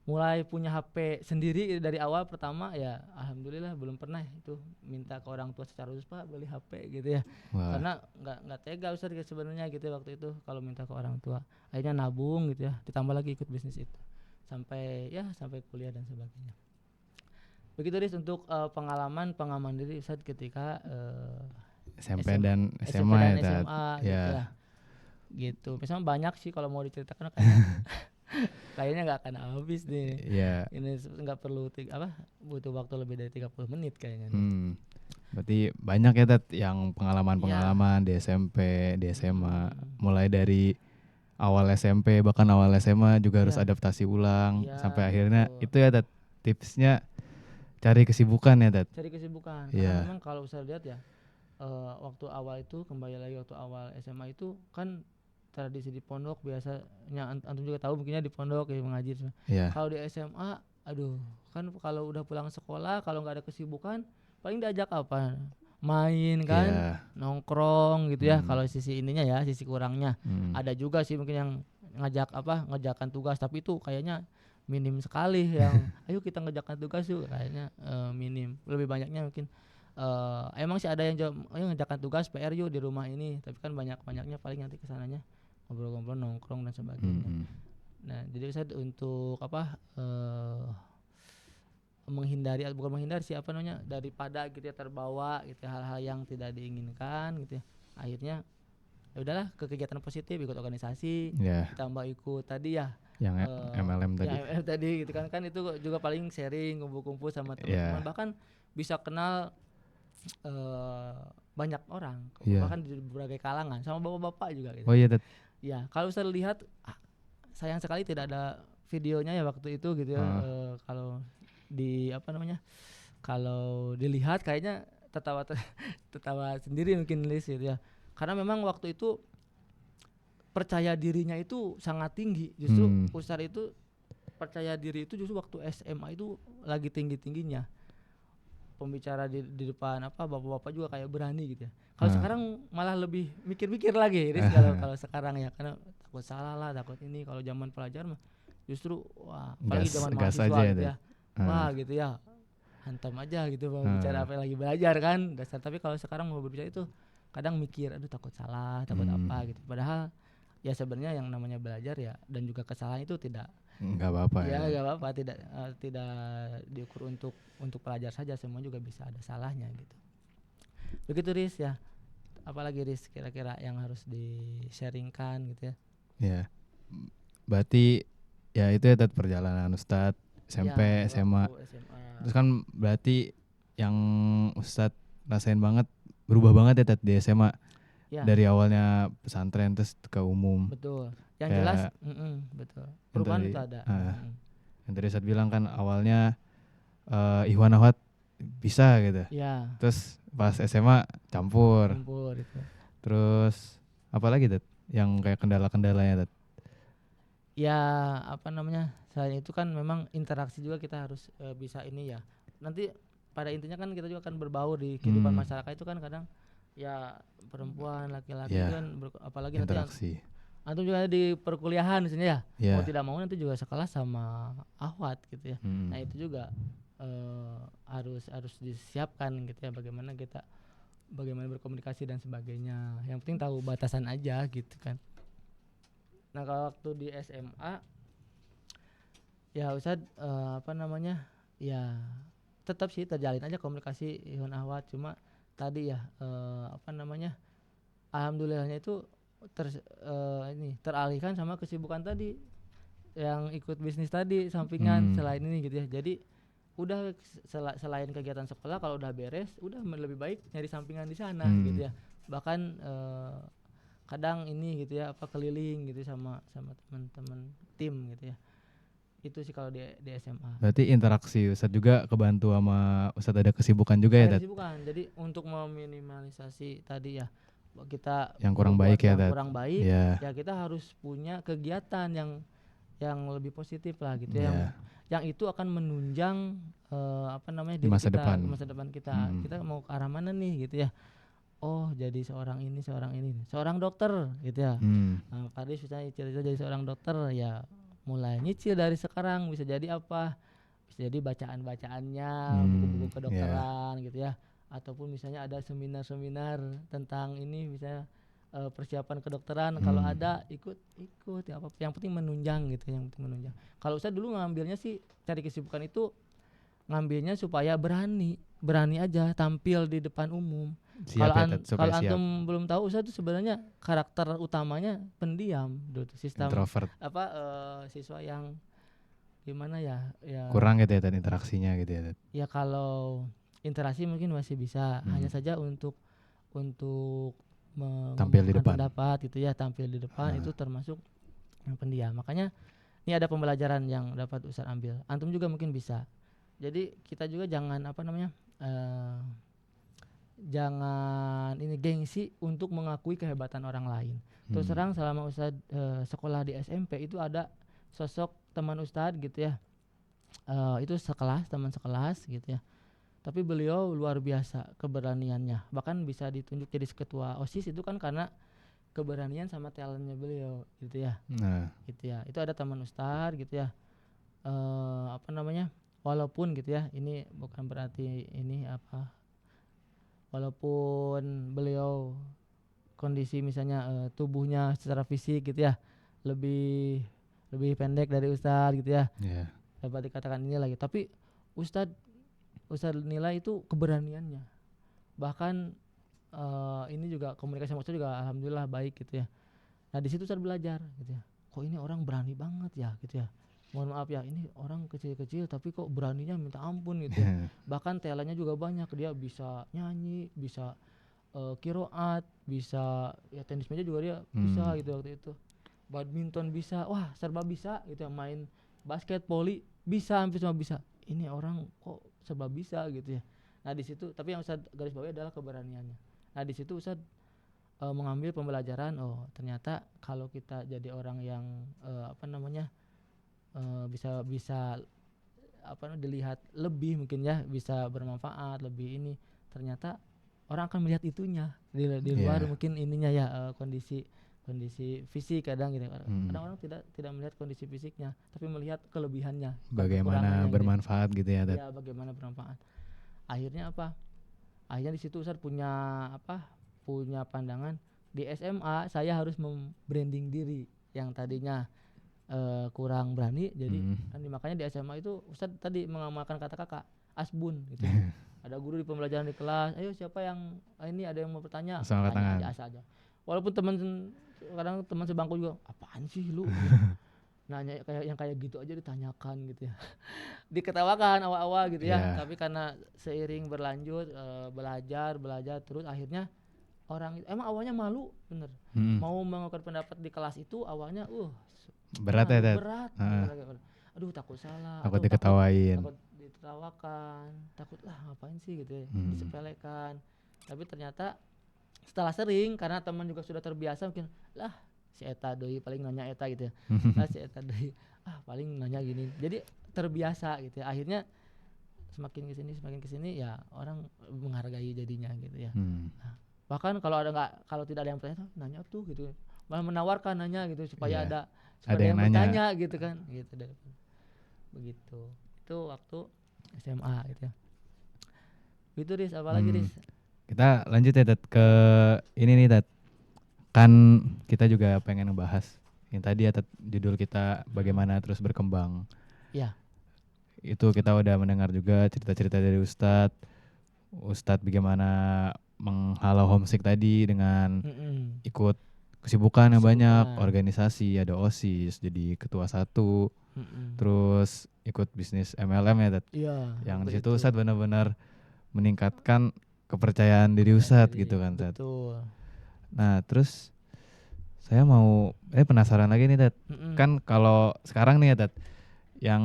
mulai punya HP sendiri dari awal pertama ya, alhamdulillah belum pernah itu minta ke orang tua secara khusus, Pak beli HP gitu ya. Wah. Karena nggak tega Ustaz sebenarnya gitu waktu itu kalau minta ke orang tua. Akhirnya nabung gitu ya, ditambah lagi ikut bisnis itu sampai kuliah dan sebagainya. Begitu Riz untuk pengalaman diri Ustaz ketika SMP dan SMA gitu ya. Gitu. Misalnya banyak sih kalau mau diceritakan kayaknya nggak akan habis nih. Ini nggak perlu butuh waktu lebih dari 30 menit kayaknya. Berarti banyak ya Tat yang pengalaman di SMP, di SMA. Mulai dari awal SMP bahkan awal SMA juga harus adaptasi ulang sampai akhirnya itu ya Tat tipsnya, cari kesibukan ya Tat. Cari kesibukan. Karena memang kalau saya lihat ya waktu awal itu kembali lagi waktu awal SMA itu kan tradisi di pondok biasanya antum juga tahu mungkinnya di pondok ya mengaji. Kalau di SMA aduh kan kalau udah pulang sekolah kalau nggak ada kesibukan paling diajak apa main kan, nongkrong gitu ya. Kalau sisi ininya ya, sisi kurangnya ada juga sih mungkin yang ngajakan tugas, tapi itu kayaknya minim sekali yang ayo kita ngejakan tugas yuk, kayaknya minim. Lebih banyaknya mungkin emang sih ada yang ayo ngejakan tugas PR yuk di rumah ini, tapi kan banyaknya paling nanti kesananya ngobrol-ngobrol, nongkrong dan sebagainya. Nah, jadi saya untuk bukan menghindari sih, apa namanya, daripada gitu ya terbawa gitu ya, hal-hal yang tidak diinginkan gitu ya, akhirnya ya udahlah ke kegiatan positif, ikut organisasi, Ya, ditambah ikut tadi ya, yang MLM ya tadi. ML tadi gitu kan itu juga paling sharing, kumpul-kumpul sama teman-teman, Ya, bahkan bisa kenal eh, banyak orang, iya. bahkan di berbagai kalangan, sama bapak-bapak juga gitu. Oh iya, Tat. Ya kalau saya lihat, sayang sekali tidak ada videonya ya waktu itu gitu ya. Oh, Kalau di apa namanya, kalau dilihat kayaknya tertawa tertawa sendiri mungkin Lis gitu ya, karena memang waktu itu percaya dirinya itu sangat tinggi. Justru Ustadz itu percaya diri itu justru waktu SMA itu lagi tinggi-tingginya. Pembicara di depan apa bapak-bapak juga kayak berani gitu ya. Kalau sekarang malah lebih mikir-mikir lagi, Riz, kalau sekarang ya, karena takut salah lah, takut ini. Kalau zaman pelajar mah justru wah, apalagi zaman gas mahasiswa aja gitu itu. ya. Wah gitu ya, hantam aja gitu mau bicara apa yang lagi belajar kan dasar. Tapi kalau sekarang mau berbicara itu kadang mikir, aduh takut salah, takut apa gitu. Padahal ya sebenarnya yang namanya belajar ya, dan juga kesalahan itu tidak, Nggak apa-apa ya. ya nggak apa-apa, tidak diukur untuk pelajar saja, semua juga bisa ada salahnya gitu. Begitu Riz ya. Apalagi Riz kira-kira yang harus di-sharingkan gitu ya. Ya. Berarti ya itu ya, Tat, perjalanan Ustadz SMP, Ya, SMA. waktu SMA. Terus kan berarti yang Ustadz rasain banget berubah banget ya, Tat, di SMA. Ya, Dari awalnya pesantren terus ke umum. betul. Yang Kayak jelas, betul. Perubahan itu ada. Yang tadi Ustadz bilang kan awalnya Ikhwan Ahwat bisa gitu. Ya, Terus pas SMA campur. kumpul itu. Terus apa lagi, Tat? Yang kayak kendala-kendalanya, Tat? Ya, apa namanya? Selain itu kan memang interaksi juga kita harus bisa ini ya. Nanti pada intinya kan kita juga akan berbaur di kehidupan masyarakat itu kan, kadang ya perempuan, laki-laki itu kan apalagi nanti Interaksi. antum juga di perkuliahan misalnya ya. Iya. Mau tidak mau nanti juga sekelas sama ahwat gitu ya. Nah, itu juga harus disiapkan gitu ya, bagaimana berkomunikasi dan sebagainya. Yang penting tahu batasan aja gitu kan. Nah, kalau waktu di SMA ya Ustadz apa namanya, ya tetap sih terjalin aja komunikasi Ikhwan Ahwat, cuma tadi ya apa namanya, alhamdulillahnya itu teralihkan sama kesibukan tadi yang ikut bisnis tadi sampingan selain ini gitu ya. Jadi udah selain kegiatan sekolah, kalau udah beres udah lebih baik nyari sampingan di sana gitu ya. Bahkan kadang ini gitu ya, apa keliling gitu sama teman-teman tim gitu ya. Itu sih kalau di SMA. Berarti interaksi Ustadz juga kebantu sama Ustadz ada kesibukan juga ya, Tat? Kesibukan. Jadi untuk meminimalisasi tadi ya, kita yang kurang baik ya, Tat? Kurang baik ya kita harus punya kegiatan yang lebih positif lah gitu ya. Yang itu akan menunjang apa namanya, diri masa kita, depan. masa depan kita. Kita mau ke arah mana nih gitu ya. Oh, jadi seorang dokter gitu ya. Nah, Faris misalnya cerita jadi seorang dokter ya, mulai nyicil dari sekarang, bisa jadi apa? Bisa jadi bacaan-bacaannya, buku-buku kedokteran gitu ya. Ataupun misalnya ada seminar-seminar tentang ini, misalnya persiapan kedokteran, kalau ada ikut ya apa, yang penting menunjang gitu, yang penting menunjang. Kalau saya dulu ngambilnya sih, cari kesibukan itu ngambilnya supaya berani aja tampil di depan umum. Kalau antum belum tahu, Ustaz itu sebenarnya karakter utamanya pendiam dulu, sistem introvert. Apa siswa yang gimana ya, kurang gitu ya, Tat, interaksinya gitu ya, Tat? Ya kalau interaksi mungkin masih bisa, hanya saja untuk tampil di depan pendapat gitu ya, tampil di depan itu termasuk yang pendiam. Makanya ini ada pembelajaran yang dapat Ustaz ambil, antum juga mungkin bisa. Jadi kita juga jangan apa namanya, jangan ini gengsi untuk mengakui kehebatan orang lain. Terus terang selama Ustaz sekolah di SMP itu ada sosok teman Ustaz gitu ya, itu teman sekelas gitu ya, tapi beliau luar biasa keberaniannya, bahkan bisa ditunjuk jadi ketua OSIS itu kan karena keberanian sama talentnya beliau gitu ya. Gitu ya, itu ada teman Ustaz gitu ya, apa namanya, walaupun gitu ya, ini bukan berarti ini apa, walaupun beliau kondisi misalnya tubuhnya secara fisik gitu ya lebih pendek dari Ustadz gitu ya, dapat dikatakan ini lagi, tapi Ustadz nilai itu keberaniannya. Bahkan ini juga komunikasi sama Ustadz juga alhamdulillah baik gitu ya. Nah di situ Ustadz belajar gitu ya. Kok ini orang berani banget ya gitu ya. Mohon maaf ya, ini orang kecil-kecil tapi kok beraninya minta ampun gitu ya. Bahkan talentnya juga banyak, dia bisa nyanyi, bisa kiroat, bisa ya tenis meja juga dia bisa gitu waktu itu. Badminton bisa, wah serba bisa gitu ya. Main basket, voli bisa, hampir semua bisa. Ini orang kok serba bisa gitu ya. Nah di situ, tapi yang Ustaz garis bawahi adalah keberaniannya. Nah di situ Ustaz mengambil pembelajaran, oh ternyata kalau kita jadi orang yang bisa dilihat lebih mungkin ya, bisa bermanfaat lebih ini, ternyata orang akan melihat itunya di luar mungkin ininya ya, kondisi fisik kadang gitu. Kadang orang tidak melihat kondisi fisiknya tapi melihat kelebihannya, Bagaimana bermanfaat gitu ya. Ya bagaimana bermanfaat. Akhirnya di situ Ustaz punya pandangan, di SMA saya harus membranding diri yang tadinya kurang berani, jadi makanya di SMA itu Ustaz tadi mengamalkan kata kakak asbun gitu. Ada guru di pembelajaran di kelas, ayo siapa yang ini ada yang mau bertanya, tanya aja. Walaupun kadang teman sebangku juga, apaan sih lu nanya kayak gitu aja ditanyakan gitu ya. Diketawakan awal-awal gitu ya. Tapi karena seiring berlanjut belajar terus, akhirnya orang emang awalnya malu bener. Mau mengungkapkan pendapat di kelas itu awalnya berat ya, berat. Aduh takut salah, takut diketawain, takut ditertawakan, takut ngapain sih gitu ya, disepelekan. Tapi ternyata setelah sering, karena teman juga sudah terbiasa, mungkin lah si eta doi paling nanya eta gitu ya. Si eta doi paling nanya gini. Jadi terbiasa gitu ya. Akhirnya semakin kesini ya orang menghargai jadinya gitu ya. Nah, bahkan kalau tidak ada yang bertanya, nanya tuh gitu. Malah menawarkan nanya gitu supaya ada yang bertanya gitu kan. Gitu deh. Begitu. Itu waktu SMA gitu ya. Gitu Riz, apalagi Riz? Kita lanjut ya Tat ke ini nih Tat. Kan kita juga pengen ngebahas yang tadi ya Tat, judul kita bagaimana terus berkembang. Iya. Itu kita udah mendengar juga cerita-cerita dari Ustadz bagaimana menghalau homesick tadi dengan ikut kesibukan yang banyak, organisasi, ada OSIS, jadi ketua 1, terus ikut bisnis MLM ya Tat. Yang di situ Ustadz benar-benar meningkatkan kepercayaan diri Ustadz gitu kan Tat. Betul. Nah terus saya mau penasaran lagi nih Tat. Kan kalau sekarang nih ya Tat, yang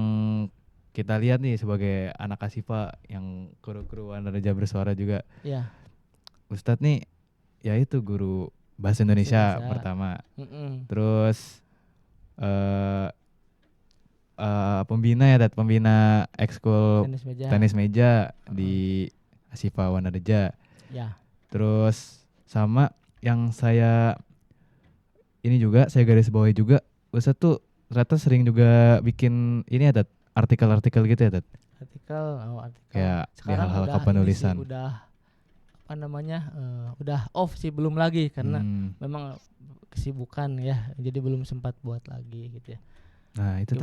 kita lihat nih sebagai anak Asifa yang kru Wanareja Bersuara juga. Iya. Ustadz nih ya itu guru bahasa Indonesia pertama. Terus pembina ya Tat, pembina ekskul tenis meja di Asifa Wanareja. Ya. Terus sama yang saya garis bawahi juga, Ustadz tuh ternyata sering juga bikin ini ya Tat, artikel-artikel gitu ya Tat. Artikel. Kayak sekarang hal-hal kepenulisan. Udah off sih, belum lagi karena memang kesibukan ya, jadi belum sempat buat lagi gitu ya. Nah itu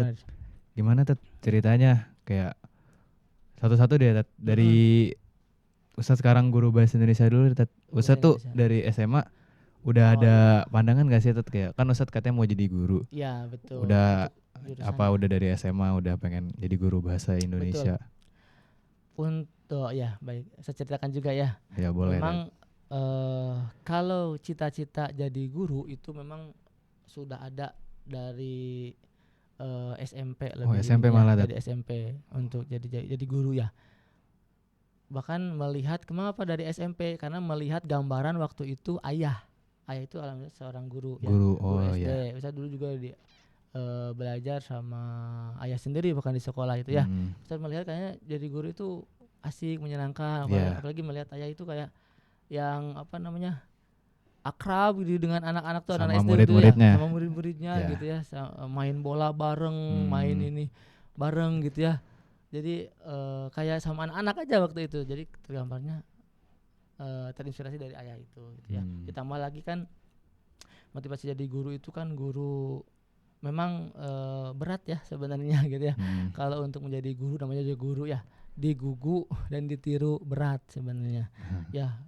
gimana Tat ceritanya, kayak satu-satu deh Tat, dari Ustadz sekarang guru bahasa Indonesia dulu Tat. Ustadz tuh dari SMA udah ada pandangan gak sih Tat, kayak kan Ustadz katanya mau jadi guru. Iya betul. Udah udah dari SMA udah pengen jadi guru bahasa Indonesia. Untuk ya baik, saya ceritakan juga ya. Ya boleh. Memang kalau cita-cita jadi guru itu memang sudah ada dari SMP lebih. SMP malah dari SMP untuk jadi guru ya. Bahkan melihat kenapa dari SMP, karena melihat gambaran waktu itu ayah itu alhamdulillah seorang guru ya. Guru SD. Saya dulu juga belajar sama ayah sendiri bukan di sekolah itu ya. Saya melihat kayaknya jadi guru itu asik, menyenangkan, apalagi melihat ayah itu kayak yang akrab gitu dengan anak-anak tuh, anak SD gitu ya, sama murid-muridnya gitu ya, main bola bareng, main ini bareng gitu ya. Jadi kayak sama anak-anak aja waktu itu. Jadi tergambarnya terinspirasi dari ayah itu gitu ya. Ditambah lagi kan motivasi jadi guru itu kan guru memang berat ya sebenarnya gitu ya. Kalau untuk menjadi guru, namanya juga guru ya, digugu dan ditiru berat sebenarnya. Ya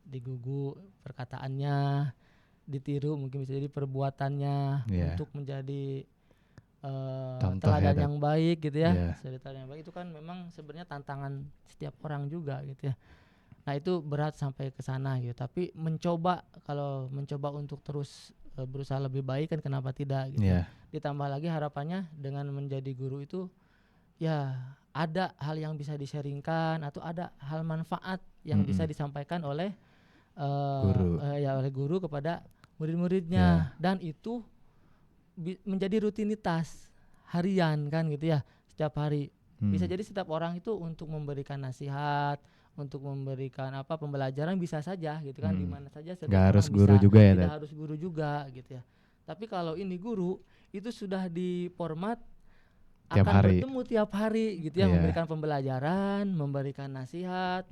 digugu perkataannya, ditiru mungkin bisa jadi perbuatannya untuk menjadi contoh ya, teladan yang baik gitu ya. Yeah. Teladan yang baik itu kan memang sebenarnya tantangan setiap orang juga gitu ya. Nah itu berat sampai ke sana gitu. Tapi kalau mencoba untuk terus berusaha lebih baik kan kenapa tidak gitu. Yeah. Ditambah lagi harapannya dengan menjadi guru itu ya ada hal yang bisa di-sharingkan atau ada hal manfaat yang bisa disampaikan oleh oleh guru kepada murid-muridnya. Dan itu menjadi rutinitas harian kan gitu ya, setiap hari. Bisa jadi setiap orang itu untuk memberikan nasihat, untuk memberikan pembelajaran bisa saja gitu kan, di mana saja setiap Nggak orang harus bisa, guru juga ya, tidak harus guru juga gitu ya. Tapi kalau ini guru itu sudah di format tiap akan hari. bertemu tiap hari gitu ya, memberikan pembelajaran, memberikan nasihat,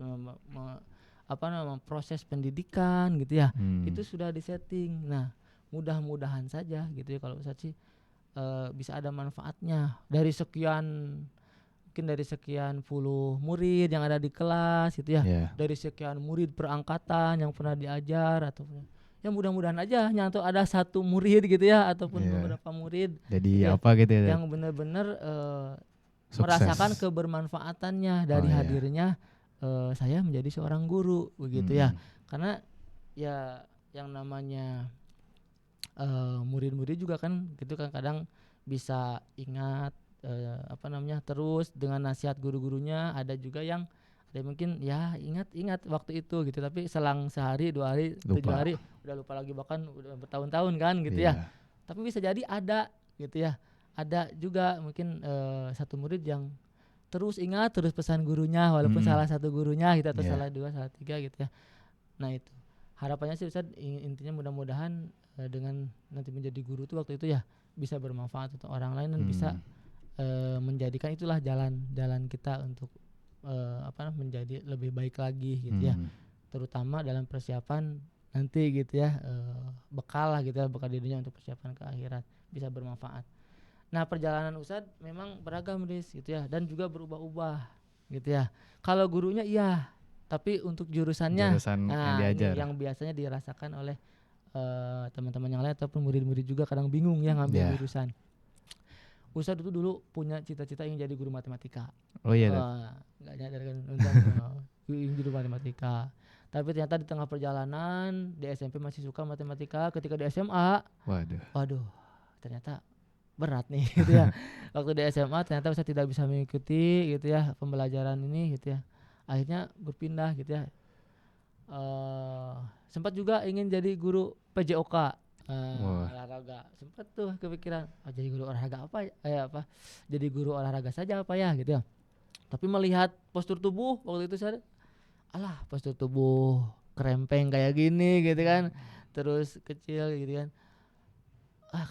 proses pendidikan gitu ya. Itu sudah disetting. Nah, mudah-mudahan saja gitu ya, kalau Ustadz sih bisa ada manfaatnya dari sekian puluh murid yang ada di kelas gitu ya, dari sekian murid perangkatan yang pernah diajar, atau ya mudah-mudahan aja nyantol ada satu murid gitu ya, ataupun beberapa murid jadi gitu gitu ya, yang benar-benar merasakan kebermanfaatannya dari hadirnya saya menjadi seorang guru begitu ya. Karena ya yang namanya murid-murid juga kan gitu kan, kadang bisa ingat terus dengan nasihat guru-gurunya. Ada juga yang mungkin ya ingat waktu itu gitu, tapi selang sehari 2 hari 7 hari udah lupa lagi, bahkan udah bertahun-tahun kan gitu ya. Tapi bisa jadi ada gitu ya, ada juga mungkin satu murid yang terus ingat terus pesan gurunya walaupun salah satu gurunya gitu, atau salah 2 salah 3 gitu ya. Nah itu harapannya sih Ustaz, intinya mudah-mudahan dengan nanti menjadi guru tuh waktu itu ya bisa bermanfaat untuk orang lain dan bisa menjadikan itulah jalan kita untuk menjadi lebih baik lagi gitu ya, terutama dalam persiapan nanti gitu ya, bekal lah gitu ya, bekal dirinya untuk persiapan ke akhirat, bisa bermanfaat. Nah perjalanan Ustadz memang beragam gitu ya, dan juga berubah-ubah gitu ya. Kalau gurunya iya, tapi untuk jurusannya yang diajar, yang biasanya dirasakan oleh teman-teman yang lain ataupun murid-murid juga kadang bingung ya ngambil jurusan. Ustadz itu dulu punya cita-cita ingin jadi guru matematika. Oh iya, nggak nyadar kan ingin guru matematika. Tapi ternyata di tengah perjalanan di SMP masih suka matematika. Ketika di SMA, waduh, ternyata berat nih gitu ya. Waktu di SMA ternyata saya tidak bisa mengikuti gitu ya pembelajaran ini gitu ya. Akhirnya berpindah gitu ya. Sempat juga ingin jadi guru PJOK. Olahraga, sempat tuh kepikiran jadi guru olahraga jadi guru olahraga saja gitu ya. Tapi melihat postur tubuh waktu itu saya, postur tubuh kerempeng kayak gini gitu kan, terus kecil gitu kan,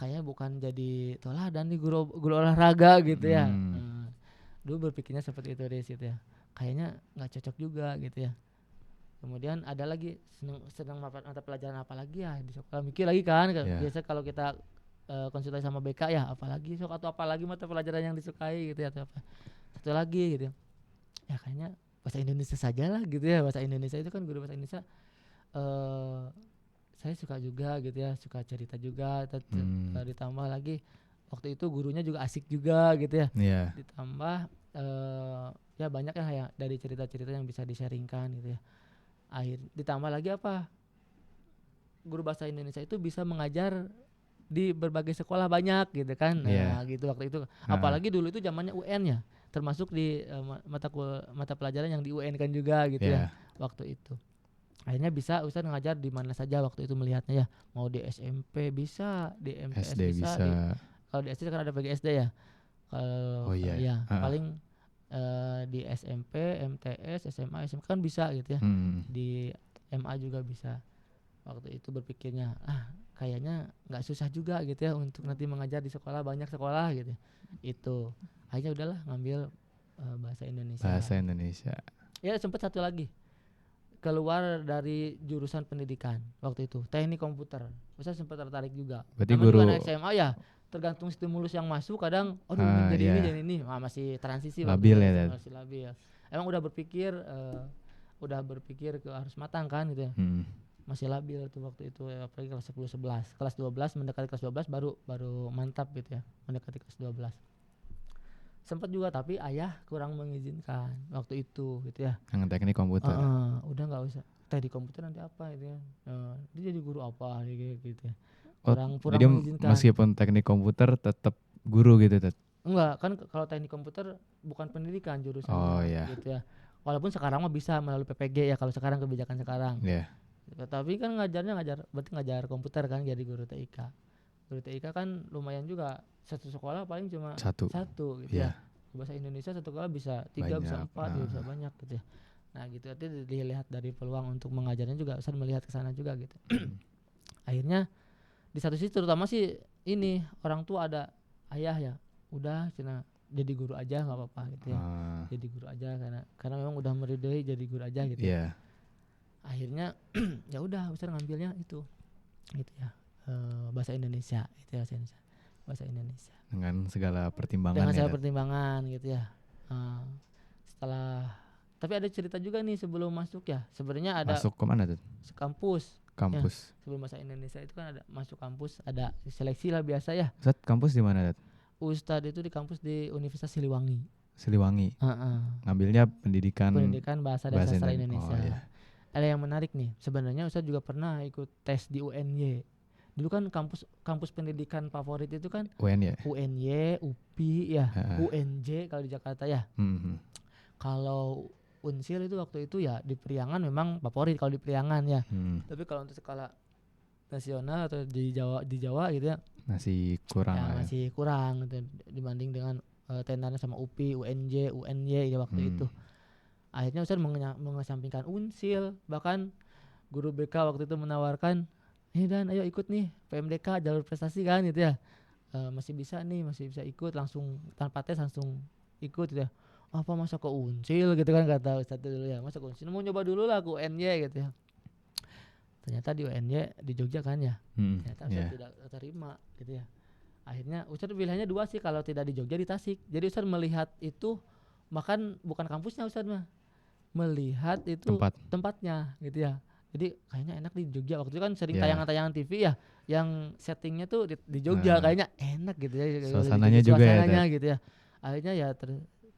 kayaknya bukan jadi teladan nih guru olahraga gitu ya. Dulu berpikirnya seperti itu gitu ya, kayaknya nggak cocok juga gitu ya. Kemudian ada lagi senang mata pelajaran apa lagi ya di sekolah, mikir lagi kan. Biasa kalau kita konsultasi sama BK ya, apalagi atau apalagi mata pelajaran yang disukai gitu ya, atau apa satu lagi gitu ya, kayaknya bahasa Indonesia saja lah gitu ya. Bahasa Indonesia itu kan, guru bahasa Indonesia saya suka juga gitu ya, suka cerita juga. Ditambah lagi waktu itu gurunya juga asik juga gitu ya. Ditambah ya banyak ya dari cerita-cerita yang bisa di-sharingkan gitu ya. Ditambah lagi guru bahasa Indonesia itu bisa mengajar di berbagai sekolah banyak gitu kan. Gitu waktu itu. Apalagi dulu itu zamannya UN ya, termasuk di mata pelajaran yang di UN kan juga gitu ya waktu itu. Akhirnya bisa Ustadz ngajar di mana saja waktu itu melihatnya ya. Mau di SMP bisa, di MTS SD bisa. Kalau di SD kan ada PGSD ya. Kalau paling di SMP, MTS, SMA, SMK kan bisa gitu ya. Di MA juga bisa. Waktu itu berpikirnya kayaknya nggak susah juga gitu ya untuk nanti mengajar di sekolah, banyak sekolah gitu. Itu akhirnya udahlah ngambil bahasa Indonesia. Ya sempat satu lagi keluar dari jurusan pendidikan waktu itu, teknik komputer. Ustaz sempat tertarik juga. Berarti Namun guru juga anak SMA ya, tergantung stimulus yang masuk kadang aduh ingin jadi ini iya, jadi ini. Masih transisi labil waktu ya, itu Dad. masih labil. Emang udah berpikir ke harus matang kan gitu ya. Masih labil tuh waktu itu ya, apalagi kelas 10 11. Kelas 12 mendekati kelas 12 baru mantap gitu ya, mendekati kelas 12. Sempat juga tapi ayah kurang mengizinkan waktu itu gitu ya. Yang teknik komputer. Udah nggak usah teknik komputer nanti apa gitu ya. Dia jadi guru apa gitu ya. Oh, Kurang jadi mengizinkan. meskipun teknik komputer tetap guru gitu, Dad. Enggak, kan kalau teknik komputer bukan pendidikan jurusannya Iya. gitu ya. Walaupun sekarang mah bisa melalui PPG ya kalau sekarang kebijakan sekarang. Iya. Tapi kan berarti ngajar komputer kan jadi guru TIK. Guru TIK kan lumayan juga, satu sekolah paling cuma Satu. gitu Iya. ya. Bahasa Indonesia satu sekolah bisa 3, bisa Banyak. 4, bisa banyak gitu ya. Nah gitu, artinya dilihat dari peluang untuk mengajarnya juga, Ustaz melihat ke sana juga gitu. Akhirnya di satu sisi terutama sih ini orang tua ada ayah ya, udah cina jadi guru aja nggak apa-apa gitu ya. Jadi guru aja karena memang udah meridai jadi guru aja gitu. Iya. Akhirnya ya udah Ustaz ngambilnya itu gitu ya, bahasa Indonesia itu ya, bahasa Indonesia Dengan segala pertimbangan dengan ya, saya Dad. pertimbangan gitu ya. Setelah tapi ada cerita juga nih sebelum masuk ya, sebenarnya ada Masuk ke mana, Dad? kampus Kampus. sebelum bahasa Indonesia itu kan ada masuk kampus, ada seleksi lah biasa ya. Ustadz, kampus di mana, Dad? Ustadz itu di kampus di Universitas Siliwangi. Siliwangi. Ngambilnya pendidikan Bahasa dan Sastra Indonesia. Oh, iya. Ada yang menarik nih, sebenarnya Ustadz juga pernah ikut tes di UNY. Dulu kan kampus pendidikan favorit itu kan UN ya? UNY, UPI ya, UNJ kalau di Jakarta ya. Kalau Unsil itu waktu itu ya di Priangan memang favorit kalau di Priangan ya. Tapi kalau untuk skala nasional atau di Jawa gitu ya masih kurang ya, lah ya. masih kurang gitu, dibanding dengan tenanan sama UPI, UNJ, UNY ya waktu itu. Akhirnya Ustaz mengesampingkan Unsil, bahkan guru BK waktu itu menawarkan, Dan ayo ikut nih PMDK jalur prestasi kan gitu ya. Masih bisa ikut langsung tanpa tes langsung ikut gitu ya. Apa masa ke Unsil gitu kan, kata Ustaz dulu ya, masa ke Unsil, mau nyoba dulu lah ke UNY gitu ya. Ternyata di UNY di Jogja kan ya, ternyata Ustaz tidak terima gitu ya. Akhirnya Ustaz pilihannya 2 sih, kalau tidak di Jogja di Tasik. Jadi Ustaz melihat itu, bahkan bukan kampusnya Ustaz mah, melihat itu tempatnya gitu ya. Jadi kayaknya enak di Jogja, waktu itu kan sering tayangan-tayangan TV ya yang settingnya tuh di Jogja, kayaknya enak gitu ya, suasananya juga ya, gitu ya. Akhirnya ya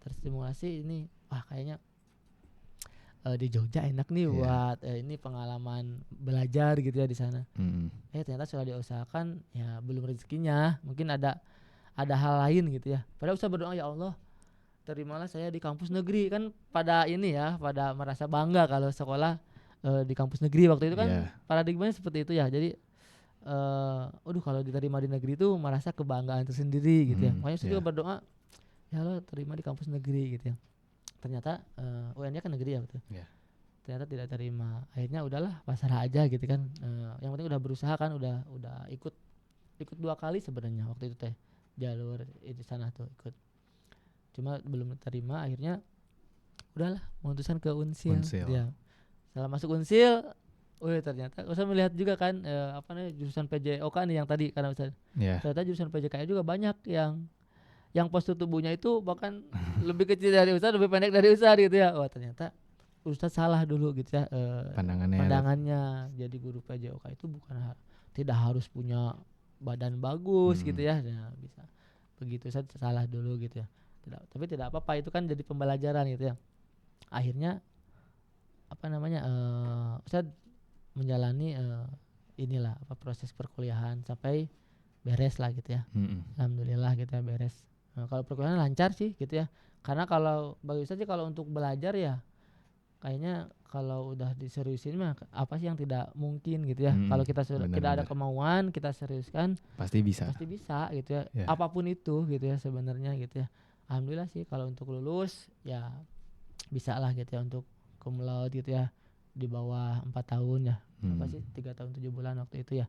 terstimulasi ini, wah kayaknya di Jogja enak nih buat ini pengalaman belajar gitu ya di sana. Ternyata sudah diusahakan ya belum rezekinya, mungkin ada hal lain gitu ya. Padahal Ustaz berdoa, ya Allah terimalah saya di kampus negeri, kan pada ini ya, pada merasa bangga kalau sekolah di kampus negeri waktu itu kan paradigmanya seperti itu ya. Jadi kalau diterima di negeri itu merasa kebanggaan tersendiri gitu ya. Makanya saya juga berdoa, ya Allah terima di kampus negeri gitu ya. Ternyata UN-nya kan negeri ya betul. Ternyata tidak terima. Akhirnya udahlah pasrah aja gitu kan. Yang penting udah berusaha kan, udah ikut 2 kali sebenarnya waktu itu teh jalur itu sana tuh ikut. Cuma belum terima, akhirnya udahlah memutuskan ke Unsil. Ya. Setelah masuk Unsil, ternyata Ustaz melihat juga kan jurusan PJOK nih yang tadi karena Ustaz. Ternyata jurusan PJK juga banyak yang postur tubuhnya itu bahkan lebih kecil dari Ustaz, lebih pendek dari Ustaz gitu ya. Wah ternyata Ustaz salah dulu gitu ya, pandangannya. Jadi guru PJOK itu tidak harus punya badan bagus gitu ya. Nah, bisa begitu, Ustaz salah dulu gitu ya. Tapi tidak apa-apa, itu kan jadi pembelajaran gitu ya. Akhirnya Ustaz menjalani proses perkuliahan sampai beres lah gitu ya. Alhamdulillah gitu ya beres. Kalau perkuliahan lancar sih gitu ya. Karena kalau bagi Ustaz sih kalau untuk belajar ya kayaknya kalau udah diseriusin mah apa sih yang tidak mungkin gitu ya. Kalau kita tidak ada kemauan, kita seriuskan pasti bisa gitu ya. Apapun itu gitu ya sebenarnya gitu ya. Alhamdulillah sih kalau untuk lulus ya bisa lah gitu ya, untuk cum laude gitu ya di bawah 4 tahun ya. 3 tahun 7 bulan waktu itu ya.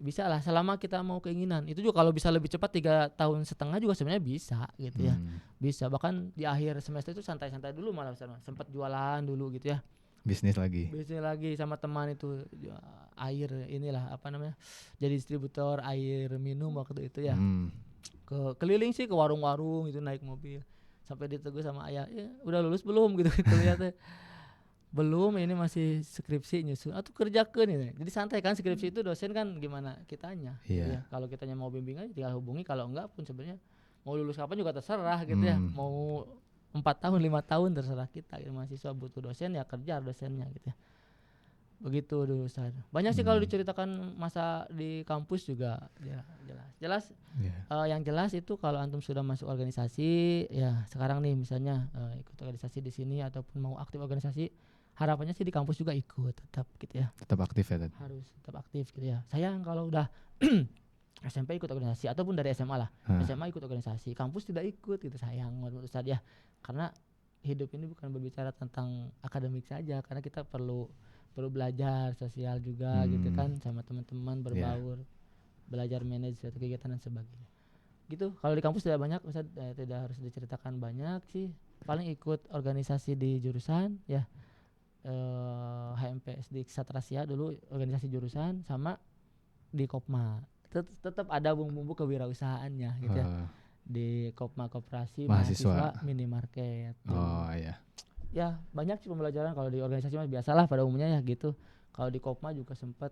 Bisa lah selama kita mau keinginan. Itu juga kalau bisa lebih cepat 3 tahun setengah juga sebenarnya bisa gitu ya. Bisa, bahkan di akhir semester itu santai-santai dulu malah sempat jualan dulu gitu ya. Bisnis lagi. bisnis lagi sama teman itu ya, air inilah apa namanya, jadi distributor air minum waktu itu ya. Keliling sih ke warung-warung itu naik mobil sampai ditegur sama ayah, ya udah lulus belum gitu kuliah teh. Belum, ini masih skripsi nyusun atau kerjakan ini. Jadi santai kan, skripsi itu dosen kan gimana kitanya gitu Iya. ya. Kalau kitanya mau bimbingan tinggal hubungi, kalau enggak pun sebenarnya mau lulus kapan juga terserah gitu ya. Mau 4 tahun 5 tahun terserah kita gitu. Mahasiswa butuh dosen ya kerja dosennya gitu ya. Begitu dulu Ustaz. Banyak sih kalau diceritakan masa di kampus juga ya, jelas Iya. yang jelas itu kalau antum sudah masuk organisasi ya, sekarang nih misalnya ikut organisasi di sini ataupun mau aktif organisasi, harapannya sih di kampus juga ikut tetap gitu ya, Tetap aktif ya, Ted? harus tetap aktif gitu ya. Sayang kalau udah SMP ikut organisasi ataupun dari SMA lah, SMA ikut organisasi, kampus tidak ikut gitu, sayang menurut Ustaz ya. Karena hidup ini bukan berbicara tentang akademik saja, karena kita perlu belajar sosial juga gitu kan, sama teman-teman berbaur, belajar manage suatu kegiatan dan sebagainya. Gitu. Kalau di kampus tidak banyak, Ustaz, tidak harus diceritakan banyak sih. Paling ikut organisasi di jurusan ya. HMPS di Satrasia dulu organisasi jurusan, sama di Kopma. Tetap ada bumbu-bumbu kewirausahaannya gitu ya. Di Kopma Koperasi Mahasiswa Minimarket. Oh iya. Ya banyak sih pembelajaran. Kalau di organisasi mah biasalah pada umumnya ya gitu. Kalau di Kopma juga sempat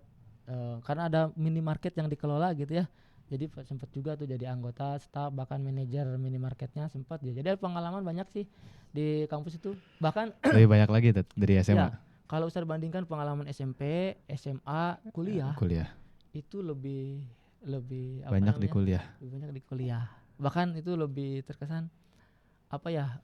karena ada minimarket yang dikelola gitu ya. Jadi sempat juga tuh jadi anggota, staf, bahkan manajer minimarketnya sempat ya. Jadi ada pengalaman banyak sih di kampus itu. Bahkan Lebih banyak lagi, Ted, dari SMA. ya, kalau Ustaz bandingkan pengalaman SMP, SMA, kuliah itu lebih apa banyak di namanya? kuliah. Lebih banyak di kuliah. Bahkan itu lebih terkesan apa ya?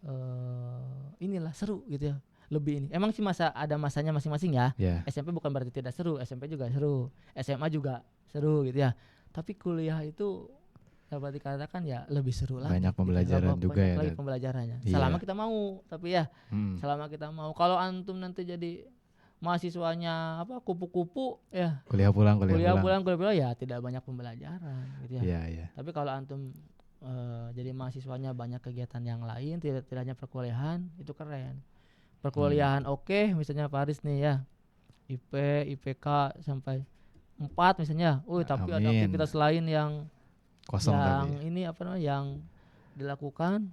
Inilah seru gitu ya. Lebih ini. Emang sih ada masanya masing-masing ya. Yeah. SMP bukan berarti tidak seru, SMP juga seru, SMA juga seru gitu ya. Tapi kuliah itu dapat dikatakan ya lebih seru lagi. Banyak pembelajaran gitu. juga ya. Banyak lagi pembelajarannya. Iya. Selama kita mau, tapi ya selama kita mau. Kalau antum nanti jadi mahasiswanya apa kupu-kupu ya. Kuliah pulang Ya tidak banyak pembelajaran gitu ya. Iya, iya. Tapi kalau antum jadi mahasiswanya banyak kegiatan yang lain, tidak hanya perkuliahan, itu keren. Perkuliahan oke, misalnya Paris nih ya. IP, IPK sampai 4 misalnya. Tapi ada aktivitas lain yang kosong yang tapi. ini apa namanya yang dilakukan,